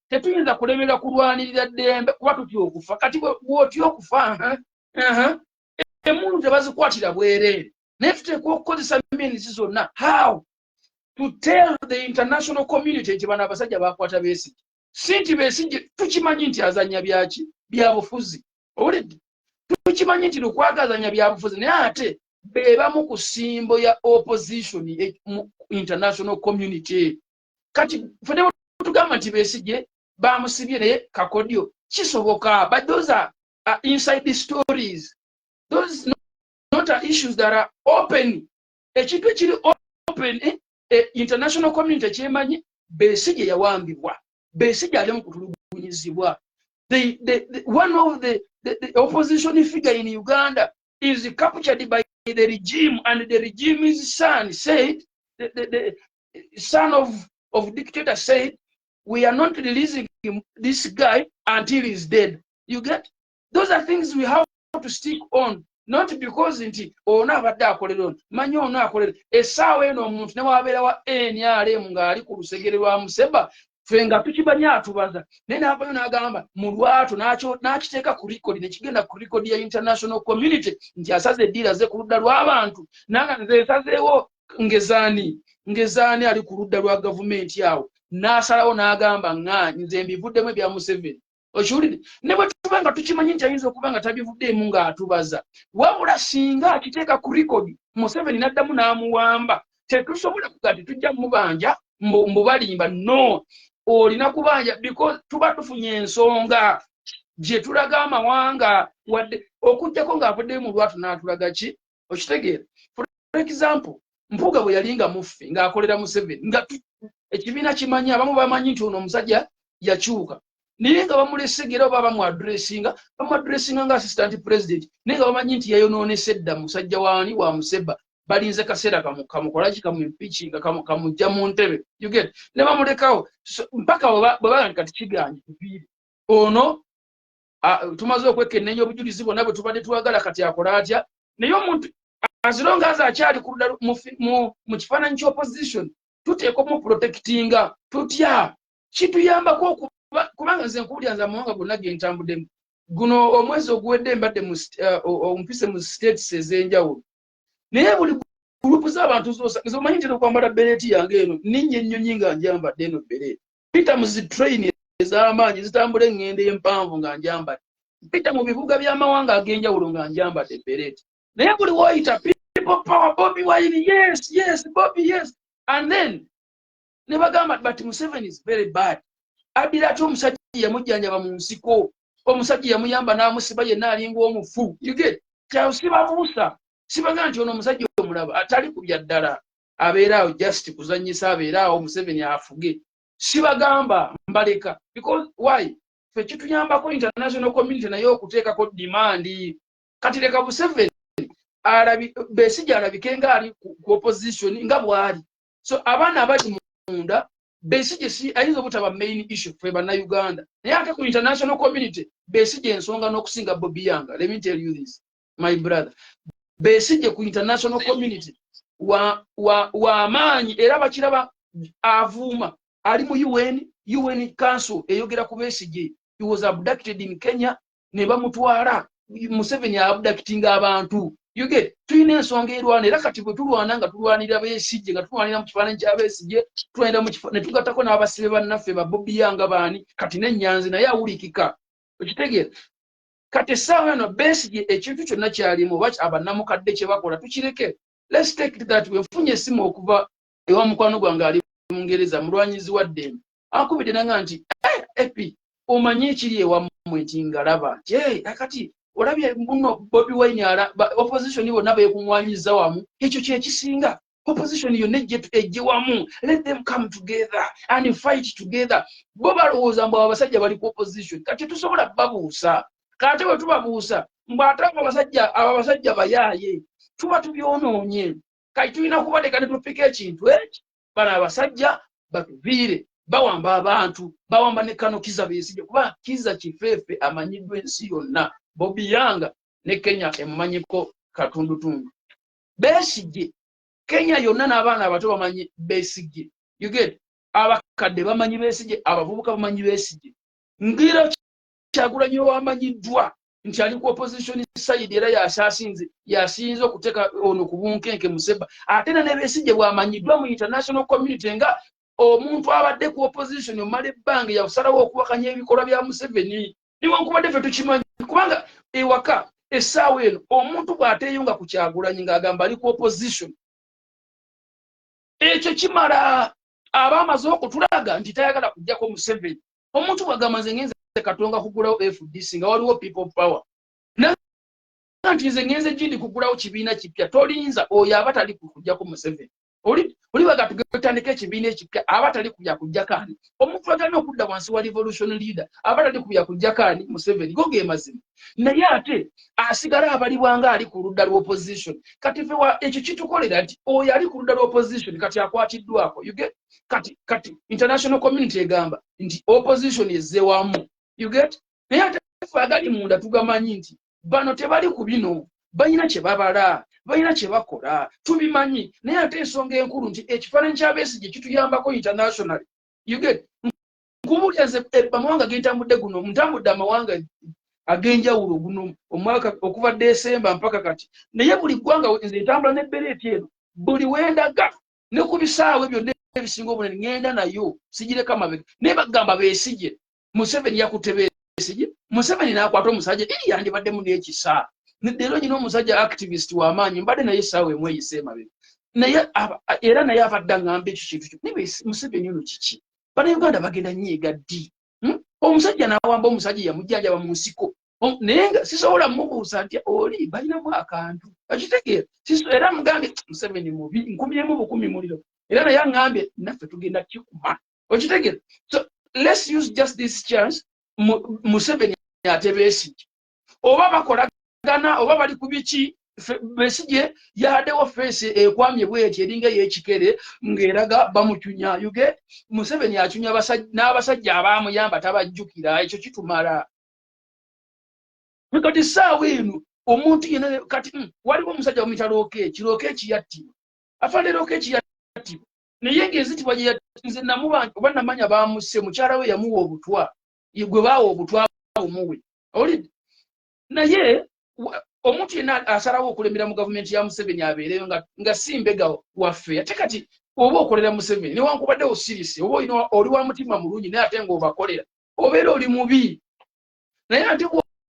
tetuyinza kulemera kulwanirira ddembe kuba tutya okufa kati bw'otya okufa emuntu tebazikwatira bwereere naye tuteekwa okukozesa means zonna how to tell the international community nti bano abasajja bakwata Besigye si nti Besigye tukimanyi nti azanya byaki byabufuzi owulidde tukimanyi nti lukwagazanya byabufuzi naye ate bebamu ku simbo ya opposition mu international community kati fene tugamba nti Besigye bamusibye naye kakodyo kisoboka but those are inside the stories those not issues that are open ekintu ekiri open international community kyemanyi Besigye yawambibwa Besigye ali mu kutulugunyizibwa one of the opposition figure in Uganda is captured by the regime and the regime's son said son of dictator said, we are not releasing this guy until he's dead. You get? Those are things we have to stick on. Not because nti ona abadde akolera manyi ona akolera essaawa eno omuntu ne wabeera wa NRM ng'ali ku lusegere lwa Museba ffe nga tukimanya atubaza naye n'avayo n'agamba mu lwatu n'akiteeka ku record ne kigenda ku record ya international community nti asaze eddiira ze ku ludda lw'abantu nanga nze esazeewo ngezaani ali ku ludda lwa gavumenti awo n'asalawo n'agamba ŋŋaanyi nze mbivuddemu ebya Museveni. Okiwulire ne bwe tuba nga tukimanyi nti ayinza okuba nga tabivuddeemu ng'atubaza wabula singa akiteeka ku record Museveni n'addamu n'amuwamba tetusobola kuga nti tujja mubanja mbubalimba no olina kubanja because tuba tufunye ensonga gye tulaga amawanga wadde okujjako ng'avuddeyo mu lwatu n'atulaga ki okitegeera. For example Mpuuga bwe yalinga muffe ng'akolera Museveni nga ekibiina kimanyi abamu bamanyi nti ono omusajja yakyuka naye nga bamulesegera oba bamuadressinga nga assistant president naye nga bamanyi nti yayonoonese edda musajja waani wa Museba balinze kaseera kamukolaki kamuimpeachinga kamujja mu ntebe you get ne bamulekawo mpaka bwe baga kati kiganye tuviire ono tumaze okwekenneenya obujulizi bwonna bwe tubadde twagala kati akola atya naye omuntu azilonga aza akyali ku ludda mu kifaananyi ky'opposition tuteeka omuprotectinga tutya kituyambako kubanga nze nkuwulira nze amawanga gonna ge ntambuddemu guno omwezi oguwedde mbadde ompise mu states ez'enjawulo naye buli gurupu z'abantu zose omanyi ntera okwambala bereeti yange eno ninnya ennyonyi nga njambadde eno bereeti pita mu zitrain ez'amaanyi zitambula eŋŋendo empanvu nga njambadde pita mu bibuga by'amawanga ag'enjawulo nga njambadde bereeti naye buli woyita people power Bobi Wine yes Bobi yes and then ne bagamba but Museveni is very bad addira ati omusajja yamujjanjaba mu nsiko omusajja yamuyamba n'amusiba yenna alinga omufu you get kyasibabuusa sibaga nti ono omusajja omulaba atali ku bya ddala abeeraawo just kuzannyisa abeeraawo Museveni afuge sibagamba mbaleka because why ffe kituyambako international community naye okuteekako demand kati leka Museveni Besigye alabike nga ali ku opposition nga bw'ali so abaana abali munda Besigye si ayinza obutaba main issue ffe bannayuganda naye ate ku international community Besigye ensonga n'okusinga Bobi Yanga. Let me tell you this my brother, Besigye ku international community w'amaanyi era bakiraba avuuma ali mu UN council eyogera ku Besigye. He was abducted in Kenya ne bamutwala Museveni abductinga abantu you get tuyina ensonga erwana era kati bwe tulwana nga tulwanira Besigye nga tulwanira mu kifaananyi kya Besigye twenda mu kifaananyi ne tugattako n'abasibe bannaffe ba Bobi Yanga baani kati n'ennyanzi naye awulikika okitegeera kati essaawa eno Besigye ekintu kyonna kyalimu oba abannamukadde kye bakola tukireke. Let's take that we nfunye essimu okuva ewa mukwano gwange ali mu Ngereza mulwanyizi wa ddembe akubidde nanga nti epi omanyi ekiri ewammwe nti ngalaba akati olabye muno Bobi Wine opposition bonna beekuŋŋwanyiza wamu ekyo kyekisinga opposition yonna ejje wamu let them come together and fight together bo balowooza mbu abasajja bali ku opposition kati tusobola babuusa kate bwe tubabuusa mbu ate abasajja bayaaye tuba tubyonoonye kati tulina kubaleka ne tupika ekintu eki bano abasajja batuviire bawamba abantu bawamba ne Kano Kizza Besigye kuba Kizza kifeefe amanyiddwa ensi yonna Bobi Yanga ne Kenya emumanyiko katundutundu Besigye Kenya yonna n'abaana abato bamanyi Besigye you get abakadde bamanyi Besigye abavubuka bamanyi Besigye Ngiro Kyagulanyi wamanyiddwa nti ali ku opposition side era yasinze okuteeka ono ku bunkenke Museba ate ne Besigye bwamanyiddwa mu international community nga omuntu abadde ku opposition omala ebbanga yasalawo okuwakanya ebikolwa bya Museveni niwankubadde ffe tukimanyi kubanga ewaka essaawa eno omuntu bw'ateeyunga ku Kyagulanyi ng'agamba ali ku opposition ekyo kimala aba amaze okutulaga nti tayagala kujjako Museveni. Omuntu bw'agamba nze ngenze Katonga kugulawo FDC nga waliwo people power nti nze ngenze gindi kugulawo kibiina kipya tolinza oyo aba tali kujjako Museveni oli bagatugutandika ekibiina ekipya abatali kubya kujjakani omuntu atali okudda wansi wa revolution leader abatali kubya kujjakani Museveni go ge mazima naye ate asigala abalibwanga ali ku ludda lw'opposition kati fe ekyo kitukolera nti oyo ali ku ludda lw'opposition kati akwatiddwako you get kati international community egamba nti opposition ezze wamu you get naye ate fe agali munda tugamanyi nti bano tebali ku bino balina kye babala balina kye bakola tubimanyi naye ate ensonga enkulu nti ekifaananyi kya Besigye kituyambako international you get nkubulyaze amawanga gentambudde guno ntambudde amawanga agenjawulo guno omwaka okuva Desemba mpaka kati naye buli ggwanga nze ntambula n'ebbereeti eno buli wendaga ne ku bisaawe byonna ebisinga obunene ngenda nayo sigireka mabega naye bagamba Besigye Museveni yakutte Besigye Museveni n'akwata omusajja yandibaddemu n'ekisa leero nyina omusajja activist w'amaanyi mbadde naye essaawa emu eyise emabega naye era naye abadde aŋŋamba ekyo kintu kyo naye Museveni ono kiki bannayuganda bagenda nyiiga ddi omusajja n'awamba omusajja yamujjanjaba mu nsiko naye nga sisobola mubuuza nti oli balinamu akantu akitegeera era mugambye Museveni mubi nkumyemu bukumi muliro era naye aŋŋambye naffe tugenda kikuma okitegeera so let's use just this chance Museveni ate Besigye oba bakolagana oba bali ku biki Besigye yaddewo feesi ekwamye bweti eringa ey'ekikere ng'eraga bamucunya yuge Museveni acunya n'abasajja abaamuyamba tabajjukira ekyo kitumala kati ssaawa eno omuntu yena kati waliwo omusajja wamuyita Lookeeki yattibwa afande Lookeeki yattibwa naye ng'ezitibwa gye nze oba namanya baamusse mukyala we yamuwa obutwa gwe baawa obutwa bumuwe olidde naye omuntu yenna asalawo okulembera mu gavumenti ya Museveni abeereyo nga si mbega waffe ate kati oba okolera Museveni newankubadde osirise oba oli wa mutima mulungi naye ate ng'obakolera obeera oli mubi naye ate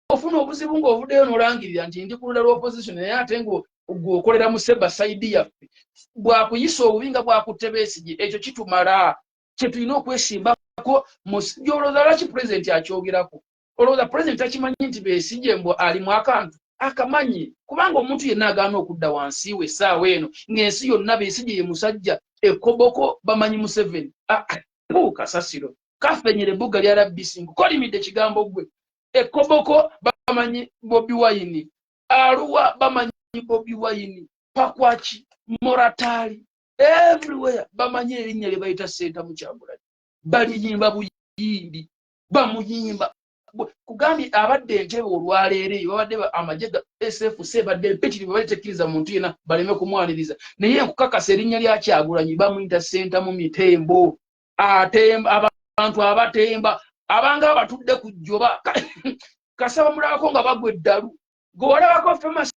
ofuna obuzibu ng'ovuddeyo n'olangirira nti ndi ku ludda lw'opposition naye ate ng'okolera mu Seba sayidi yaffe bwakuyisa obubi nga bwakutte Besigye ekyo kitumala kye tulina okwesimbako gy'olowooza lwaki pulezidenti akyogerako olowooza pulezidenti akimanyi nti Besigye mbu alimu akantu akamanyi kubanga omuntu yenna agaana okudda wansi we essaawa eno ng'ensi yonna Besigye ye musajja ekoboko bamanyi Museveni kasasiro kafenyere ebbuga lya RBC kolimidde ekigambo gwe ekoboko bamanyi Bobi Wine Arua bamanyi Bobi Wine Pakwaki Moratali everywhere bamanyi erinnya lye bayita Ssentamu Kyagulanyi baliyimba buyimbi bamuyimba kugambye abadde entebe olwaleero eyo babadde amagye ga SFC badde mpitirivu balitekkiriza muntu yena baleme kumwaniriza naye nkukakasa erinnya lya Kyagulanyi bamuyita Ssentamu Mitembo atemba abantu abatemba abanga batudde ku jjoba kasaba mulabako nga bagwa eddalu gwolabako famous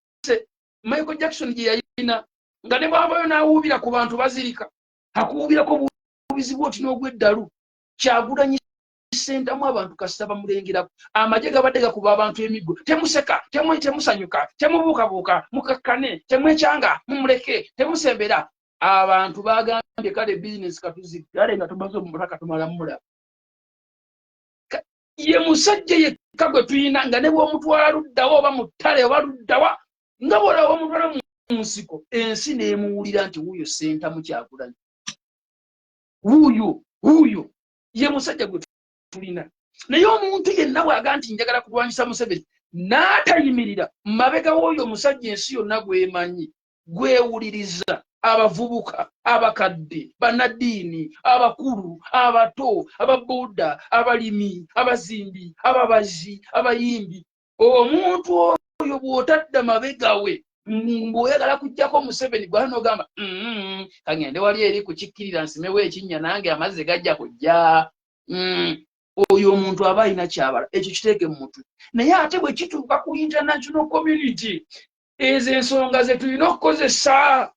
Michael Jackson gye yayina nga ne bwavayo n'awuubira ku bantu bazirika akuwubirako bubuzi bwoti n'ogwa eddalu Kyagulanyi Ssentamu abantu kasita bamulengerako amagye gabadde gakuba abantu emiggo temuseka temusanyuka temubuukabuuka mukakkane temwekyanga mumuleke temusembera abantu bagambye kale bizinesi katuzigale nga tumaze omutaka tumala mulaba ye musajja yekka gwe tuyina nga ne bw'omutwala luddawa oba mu ttale oba luddawa nga bw'olaba omutwala mu nsiko ensi n'emuwulira nti wuuyo Ssentamu Kyagulanyi wuuyo ye musajja gwe tulina naye omuntu yenna bw'aga nti njagala kulwanyisa Museveni n'atayimirira mabega w'oyo omusajja ensi yonna gwemanyi gwewuliriza abavubuka abakadde bannaddiini abakulu abato ababuuda abalimi abazimbi ababazi abayimbi omuntu oyo bw'otadda mabega we bw'oyagala kujjako Museveni gwe n'ogamba kagende wali eri kukikkirira nsimewo ekinnya nange amazzi gajja kujja oyo omuntu aba alina kyabala ekyo kiteeke mu mutwe naye ate bwe kituuka ku international community ezo ensonga ze tulina okukozesa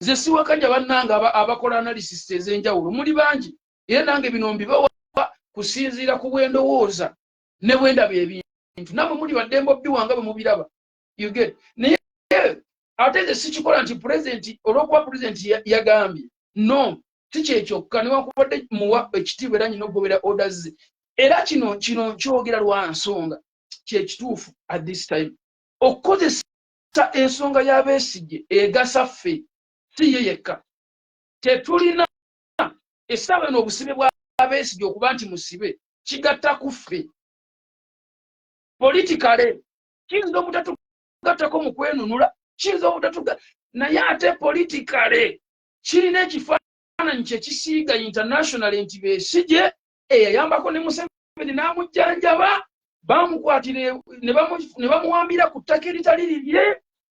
ze siwakanya bannange abakola analysis ez'enjawulo muli bangi era nange bino mbibawa kusinziira ku bwendowooza ne bwendaba ebintu namwe muli baddembo biwanga bwe mubiraba naye ate ze sikikola nti pulezidenti olw'okuba pulezidenti yagambye no si kyekyokka newankubadde muwa ekitiibwa era nyina okugobera orders ze era kino kyogera lwa nsonga kyekituufu at this time okukozesa ensonga ya Besigye egasa ffe si ye yekka. Tetulina essaawa eno obusibe bwa Besigye okuba nti musibe kigatta kuffe politikale kiyinza obutatugattako mu kwenunula kiyinza obutatuga naye ate politikale kirina ekifaananyi kyekisiiga international nti Besigye eyayambako ne Museveni n'amujjanjaba bamukwatire ne bamuwambira ku ttaka eritali lirye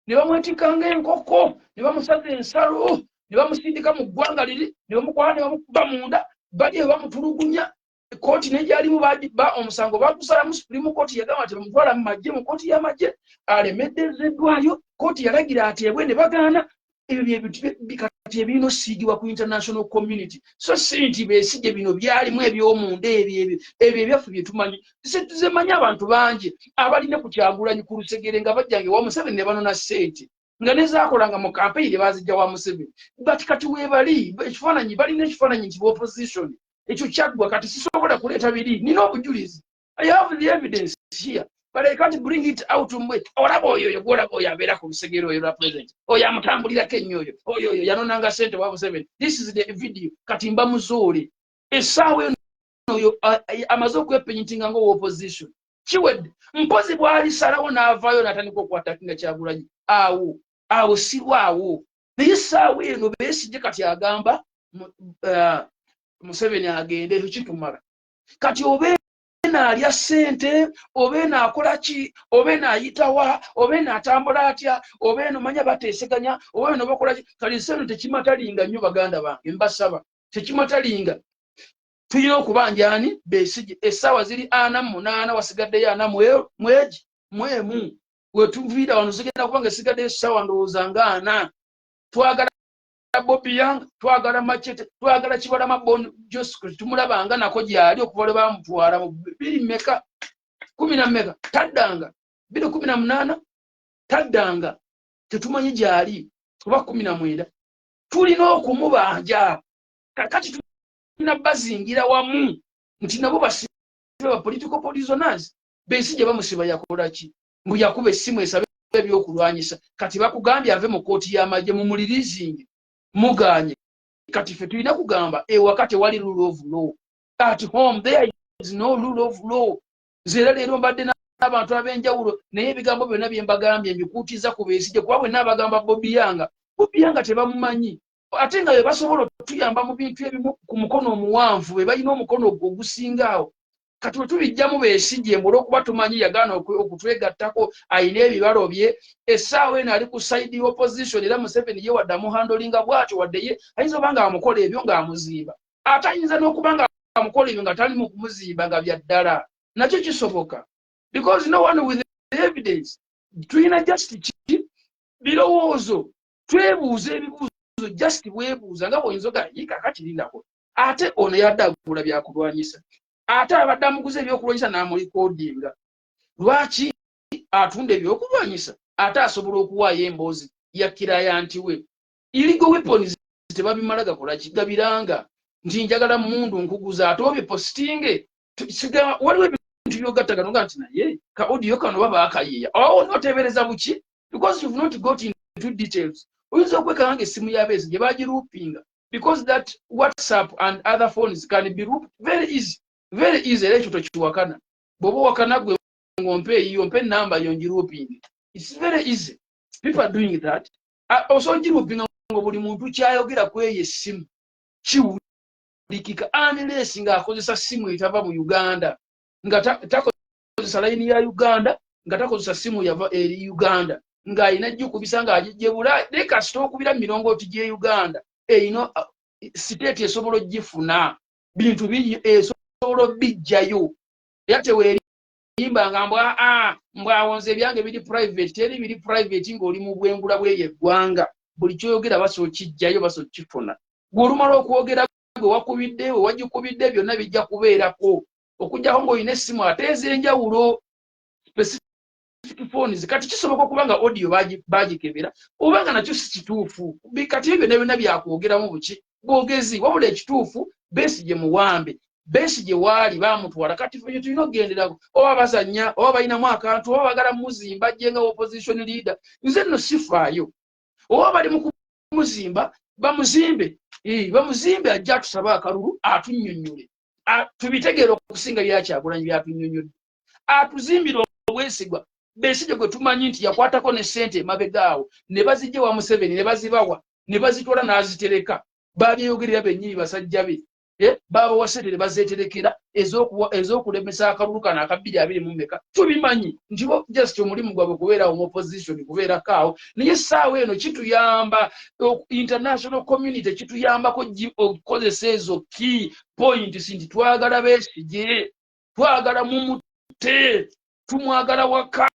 ne bamwetikanga enkoko ne bamusaza ensalo ne bamusindika mu ggwanga liri ne bamukwala ne bamukuba munda bali bamutulugunya kooti nejalimu omusango bagusala mu Supreme Court yagamba ati bamutwala mu magye mu kooti y'amagye alemeddezeddwayo kooti yalagira ateebwe ne bagaana ebyo bikati ebino siigibwa ku international community so sinti Besigye bino byalimu eby'omunda ebyo ebyaffe bye tumanyi tuzemanyi abantu bangi abalina ku Kyagulanyi ku Lusegere nga bajjange wa Museveni ne banona ssente nga nezaakolanga mu campaign bazijja wa Museveni but kati weebali ekifaananyi balina ekifaananyi nti opposition ekyo kyaggwa kati sisobola kuleeta biri nina obujulizi I have the evidence here but I can't bring it out mwe olaba oyo gwolaba oyo abeera ku Lusegere oyo lwa president oyo amutambulirako ennyo oyo yanonanga ssente wa Museveni this is the video kati mba muzoole essaawa eno oyo amaze okwepenyintinga nga opposition kiwedde mpozi bw'alisalawo n'avaayo n'atandika okwatakinga Kyagulanyi awo sirwawo naye essaawa eno Besigye kati agamba Museveni agende ekyo kitumala kati obeena alya ssente obeena akola ki obeena ayitawa obeena atambula atya obeena manya bateeseganya obeena bakola ki kali sseno tekimatalinga nnyo baganda bange mbasaba tekimatalinga tulina okubanja ani Besigye essaawa ziri 48 wasigaddeyo 4 mwemu wetuviira wano zigenda kubanga esigadde essaawa ndowooza nga 4 twagala Bobby Yang twagala Machete twagala Kibalama Bon Joseph tumulabanga nako gyali okuva lwe bamutwala mu 2 meka 10 meka taddanga 218 taddanga tetumanyi gyali kuba 19 tulina okumubanja kakati tulina bazingira wamu nti nabo basibe ba political prisoners Besigye bamusiba yakola ki mbu yakuba essimu esabe ebyokulwanyisa kati bakugambye ave mu kooti y'amagye mu mulirizingi muganye kati ffe tulina kugamba wakati wali rule of law at home there is no rule of law zera leero mbadde n'abantu ab'enjawulo naye ebigambo byonna bye mbagambye mbikuutiza ku Besigye kuba bwe n'abagamba Bobby Yang tebamumanyi ate nga bwe basobola okutuyamba mu bintu ebimu ku mukono omuwanvu bwe balina omukono ogusingaawo kati tubijjamu Besigye olw'okuba tumanyi yagaana okutwegattako ayina ebibalo bye essaawa eno ali ku side opposition era Museveni ye wadde amuhandolinga bw'atyo wadde ye ayinza oba nga amukola ebyo ng'amuzimba ate ayinza n'okuba nga amukola ebyo nga tali mu kumuzimba nga bya ddala nakyo kisoboka because no one with the evidence tulina just birowoozo twebuuza ebibuuzo just bwebuuza nga bw'oyinza ogayiika kakirindako ate ono yadde agula byakulwanyisa ate abadde amuguza ebyokulwanyisa n'amulikodinga lwaki atunda ebyokulwanyisa ate asobola okuwaayo emboozi yakkiraya nti we illegal weapons tebabimala gakola kigabiranga nti njagala mundu nkuguza ate obipostinge waliwo ebintu byogattagano nga nti naye ka audio kano baba akayiya noteebereza buki because you've not got into details oyinza okwekanga nga essimu ya Besigye bagiruupinga because that WhatsApp and other phones can be looped very easy era ekyo tokiwakana bw'oba wakana gwe ng'ompe eyiyo mpe namba yo ngiruupinge it's very easy people are doing that also ngiruupinga ngo buli muntu kyayogera ku eyo essimu kiwulikika unless ng'akozesa simu etava mu Uganda nga takozesa layini ya Uganda nga takozesa simu yava eri Uganda ng'ayina jjukubisa ng'agijje Bulaaya naye kasita okubira mu mirongooti gy'e Uganda eyino siteeti esobola ogifuna bintu esobola bijjayo era teweerimba nga mbwawonze ebyange biri private teri biri private ng'oli mu bwengula bw'eyo eggwanga buli kyoyogera basobola okijjayo basobola okifuna gw'olumala okwogera gwe wakubidde we wagikubidde byonna bijja kubeerako okujjako ng'olina essimu ate ez'enjawulo specific phones kati kisoboka okuba nga audio bagikebera oba nga nakyo si kituufu kati ebyo byonna byakwogeramu buki bwogezi wabula ekituufu Besigye muwambe Besigye waali bamutwala kati ffe tulina okugenderako oba bazannya oba balinamu akantu oba bagala muzimba ajje nga opposition leader nze nno sifaayo oba bali mu muzimba bamuzimbe bamuzimbe ajja tusaba akalulu atunnyonnyole tubitegeera okusinga byakyagulanyi byatunyonnyodde atuzimbira obwesigwa Besigye gwe tumanyi nti yakwatako ne ssente emabegaawo ne bazijja wa Museveni ne bazibawa ne bazitwala n'azitereka babyeyogerera bennyini basajja be baba wasente ne bazeterekera ez'okulemesa akalulu kano aka 2020 tubimanyi nti bo just omulimu gwabwe kubeera mu opposition kubeera kaawo naye essaawa eno kituyamba international community kituyambako okukozesa ezo key points nti twagala Besigye twagala mumute tumwagala waka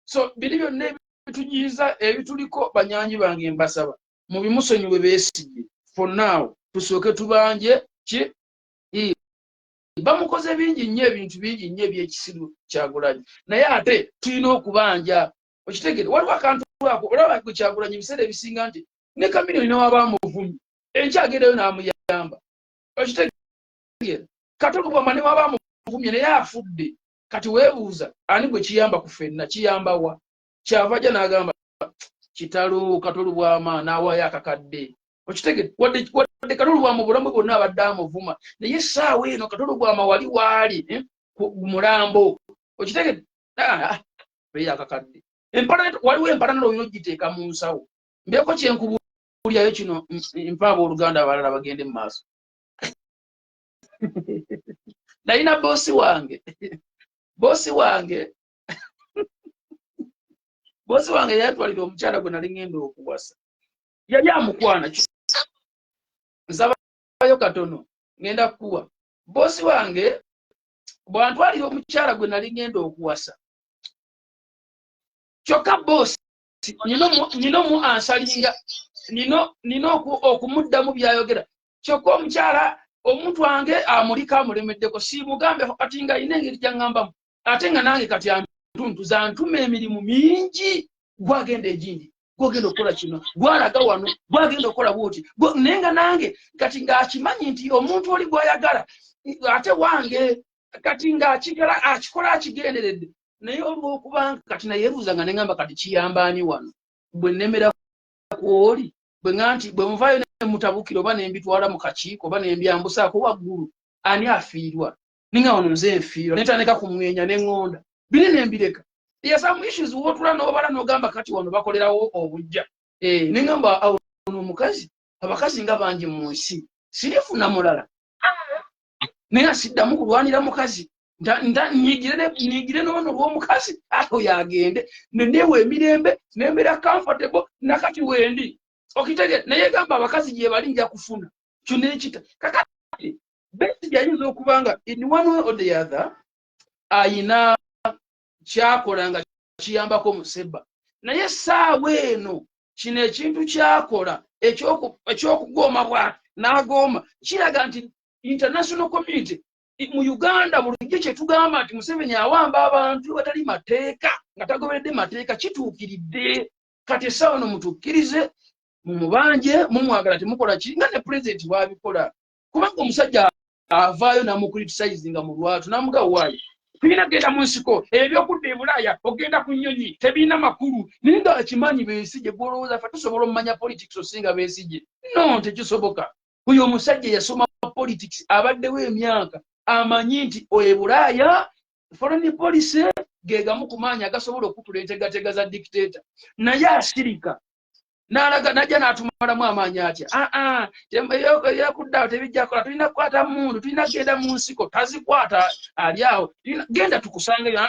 so biri byonna ebitugiiza ebituliko banyanyi bange mbasaba mu bimusonyiwe Besigye for now tusooke tubanje ki bamukoze bingi nnyo ebintu bingi nnyo ebyekisiru Kyagulanyi naye ate tulina okubanja okitegere waliwo akantu ako olaba Kyagulanyi ebiseera ebisinga nti ne Kamiliyoni newabamuvumye enkyagerayo n'amuyamba okitegere Katolubwama newabamuvumye naye afudde kati weebuuza ani gwe kiyamba ku ffenna kiyamba wa kyava ajja n'agamba kitalo Katolubwama n'awaayo akakadde okitegere wadde Katolubwama obulamu bwonna abadde amuvuma naye essaawa eno Katolubwama wali waali mulambo okitegere beeyo akakadde waliwo empalanalo olina ogiteeka mu nsawo mbeeko kyenkubulyayo kino mpaaba Oluganda abalala bagende mu maaso nalina boosi wange yatwalira omukyala gwe nali ngenda okuwasa yali amukwana nsabayo katono ngenda kukuwa boosi wange bwantwalira omukyala gwe nali ngenda okuwasa kyokka boosi nino mu ansalinga nino okumuddamu byayogera kyokka omukyala omuntu wange amulika amulemeddeko simugambe kati nga ayina engeri gyaŋŋambamu ate nga nange kati antuntuza ntuma emirimu mingi gwagenda egindi gwogenda okukola kino gwalaga wano gwagenda okukola bwoti naye nga nange kati ng'akimanyi nti omuntu oli gwayagala ate wange kati akikola akigenderedde naye olw'okubanga kati nayeebuuza nga neŋŋamba kati kiyambaani wano bwe nnemera kwoli bwe nga nti bwe nvaayo mutabukiro oba nembitwala mu kakiiko oba nembyambusaako waggulu ani afiirwa ninga wano nze nfiirwa netandika kumwenya neŋŋonda biri nembireka some issues wotula n'obala n'ogamba kati wano bakolerawo obujja neŋŋamba ono omukazi abakazi nga bangi mu nsi sirifuna mulala naye siddamu kulwanira mukazi nyigire n'ono olw'omukazi ate oyo agende neneewa emirembe nembeera comfortable nakati wendi okitege naye gamba abakazi gye bali nja kufuna kyonna ekita kakati Besigye ayinza okubanga in one way or the other ayina kyakola nga kiyambako Museba naye essaawa eno kino ekintu kyakola ekyokugoma bwati n'agoma kiraga nti international community mu Uganda bulijjo kye tugamba nti Museveni awamba abantu batali mateeka nga tagoberedde mateeka kituukiridde kati essaawa eno mutukkirize mumubanje mumwagala temukola kiri nga ne president bwabikola kubanga omusajja avaayo namukriticizinga mu lwatu namuga waayi tulina genda mu nsiko ebyokudda e Bulaaya ogenda ku nnyonyi tebiina makulu naye nga akimanyi Besigye gwolowooza ffe tusobola omumanya politics osinga Besigye no tekisoboka oyo omusajja yasoma politics abaddewo emyaka amanyi nti e Bulaaya foreign policy gegamu ku maanyi agasobola okutula entegateega za dictator naye asirika n'alaga najja n'atumalamu amaanyi atya yakuddawo tebijjakola tulina kukwata mundu tulina kgenda mu nsiko tazikwata ali awo genda tukusangeyo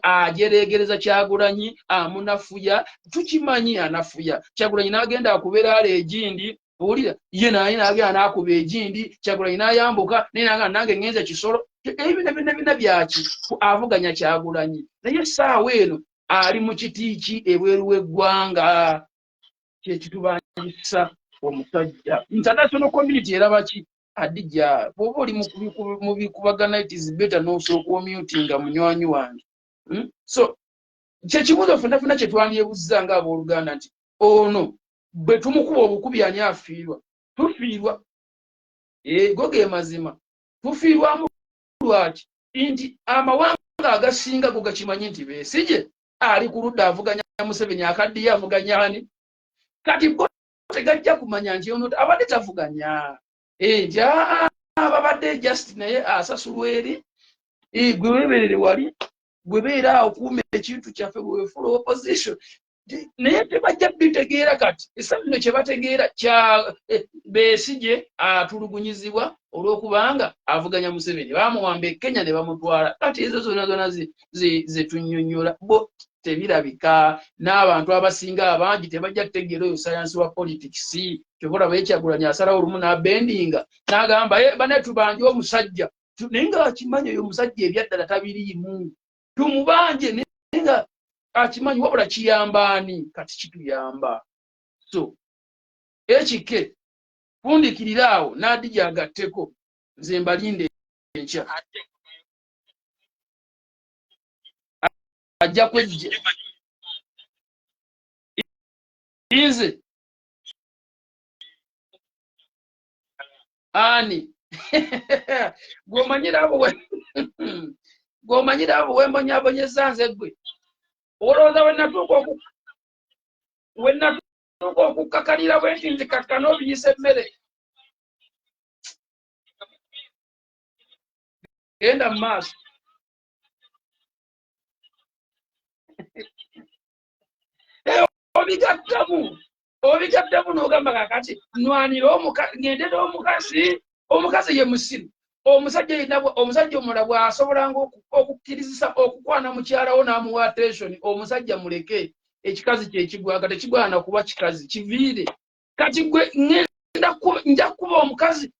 ajereegereza Kyagulanyi amunafuya tukimanyi anafuya Kyagulanyi n'agenda akubeera ala egindi owulira ye naye n'agenda n'akuba egindi Kyagulanyi n'ayambuka naye nagamba nange ngenza kisolo ebyo byonna byaki avuganya Kyagulanyi naye essaawa eno ali mu kitiiki ebweru w'eggwanga kyekitubanyisa omusajja international community eraba ki adija bw'oba oli mu bikubagana it is better n'osooka omutinga munywanyi wange so kyekibuuzo ffenafena kye twandyebuuza nga abooluganda nti ono bwe tumukuba obukubi ani afiirwa tufiirwa go ge mazima tufiirwamu lwaki nti amawanga agasinga go gakimanyi nti Besigye ali ku ludda avuganya Museveni akaddiye avuganya ani kati bo tegajja kumanya nti ono abadde tavuganya nti babadde just naye asasulwa eri gwe weeberere wali gwe beera awo kuuma ekintu kyaffe bwe wefuula opposition naye tebajja bitegeera kati esabino kye bategeera kya Besigye atulugunyizibwa olw'okubanga avuganya Museveni bamuwamba e Kenya ne bamutwala kati ezo zonna zonna zetunnyonnyola bo tebirabika n'abantu abasinga abangi tebajja kutegeera oyo sayansi wa politics kyokola Kyagulanyi asalawo olumu n'abendinga n'agamba bane tubanje omusajja naye nga akimanyi oyo omusajja ebyaddala tabiriimu tumubanje naye nga akimanyi wabula kiyambaani kati kituyamba so ekike fundikirira awo n'adija agatteko nze mbalinde enkya ajja kwejje nze ani gw'omanyira abo wembonyabonyeza nze gwe olowooza wenatuuka okukakalira bwenti nti kakkana obiyisa emmere genda mu maaso obigattamu n'ogamba kakati nwanira ngendera omukazi ye musiru omusajja omulala bw'asobolanga okukkirizisa okukwana mukyalawo n'amuwa attention omusajja muleke ekikazi kyekigwaga tekigwana kuba kikazi kiviire kati gwe nja kuba omukazi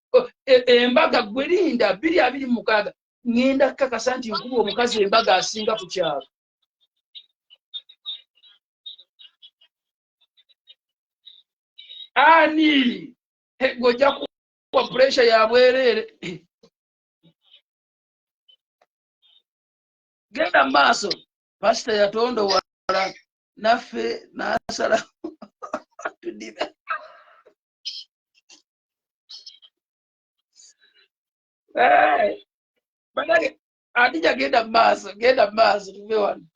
embaga gwe linda 226 ngenda kukakasa nti nkuba omukazi embaga asinga ku kyalo ani gojja kuwa pressure ya bwereere genda maaso pasita yatonda wala naffe nasala tudibe banage adija genda maaso tuve wano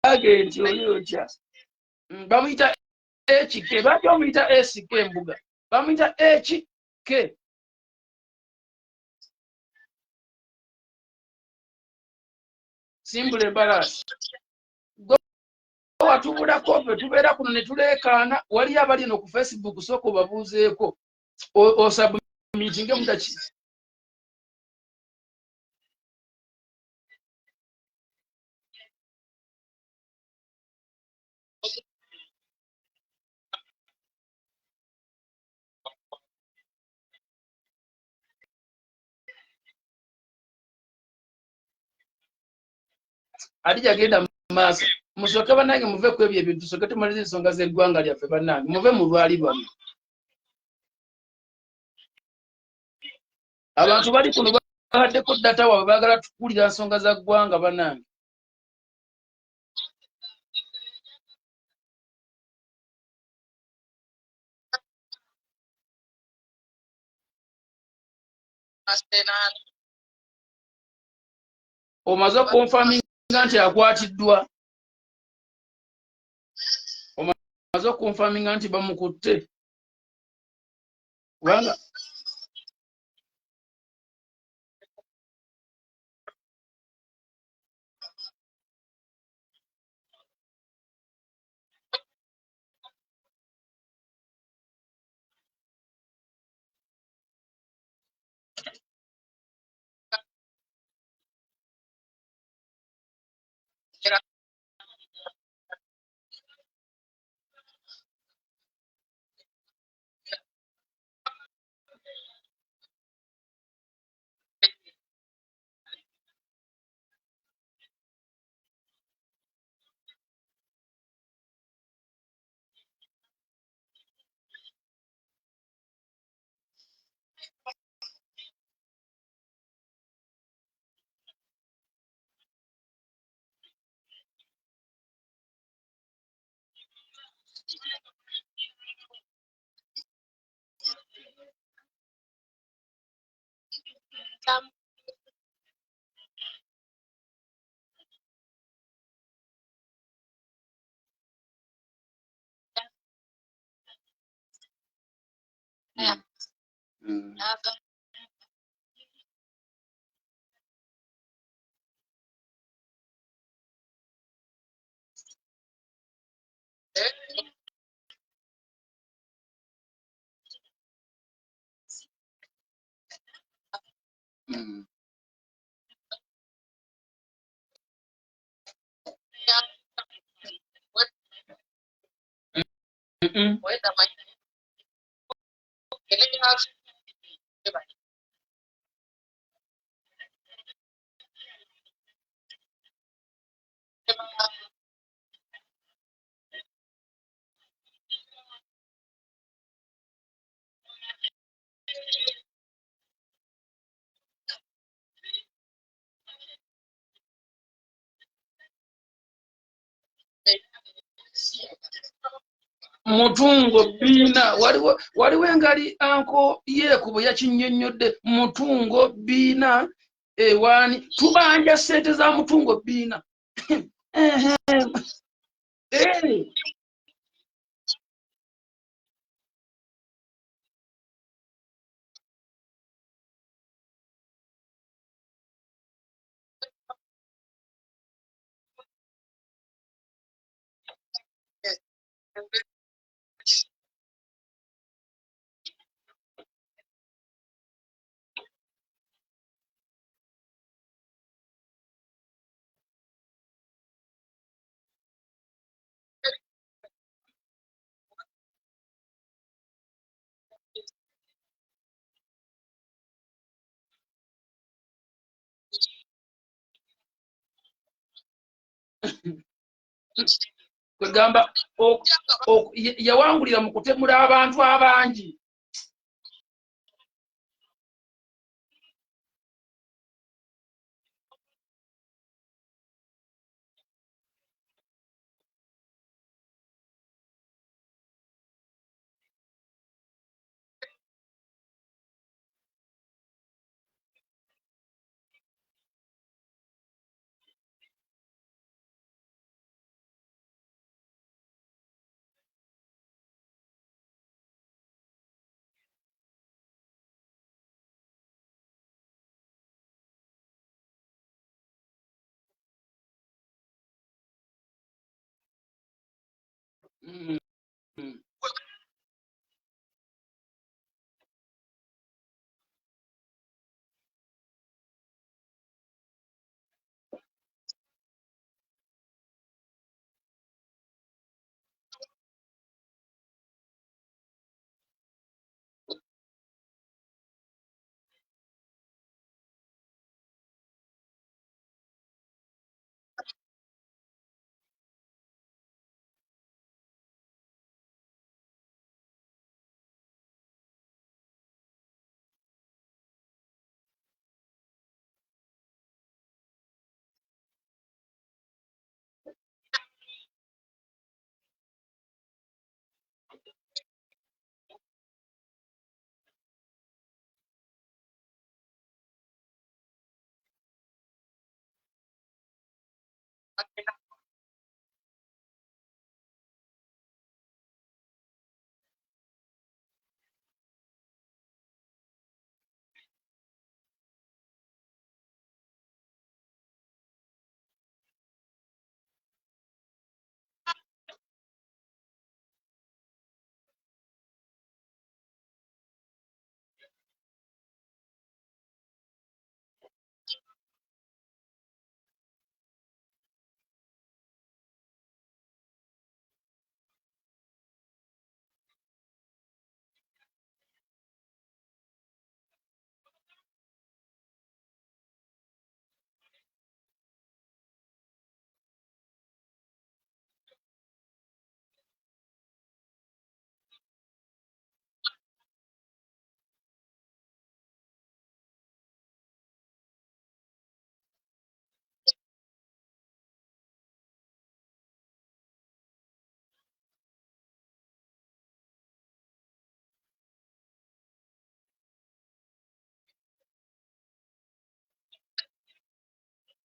dage nti oyotya bamuyita ekike bajja omuyita esike embuga bamuyita ekike simple embarasi watubulako ffe tubeera kuno ne tuleekaana waliyo abali eno ku Facebook sooka obabuuzeeko osabumitinge mudaki adija genda mu maaso musooke bannange muve ku ebyo ebintu tusooke tumalize ensonga z'eggwanga lyaffe bannange muve mu lwali lwammwe abantu bali kuno bahaddeko data waabwe baagala tukulira nsonga za ggwanga bannange omaze okunfaminga nti akwatiddwa omaze okunfaminga nti bamukutte kubanga Mutungo bina waliwo engali anko yekubo yakinnyonnyodde mutungo bina ewani tubanja sente za mutungo bina kwegamba yawangulira mu kutemula abantu abangi.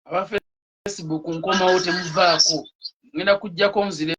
aba Facebook nkomawo temuvaako ngenda kujjako nzire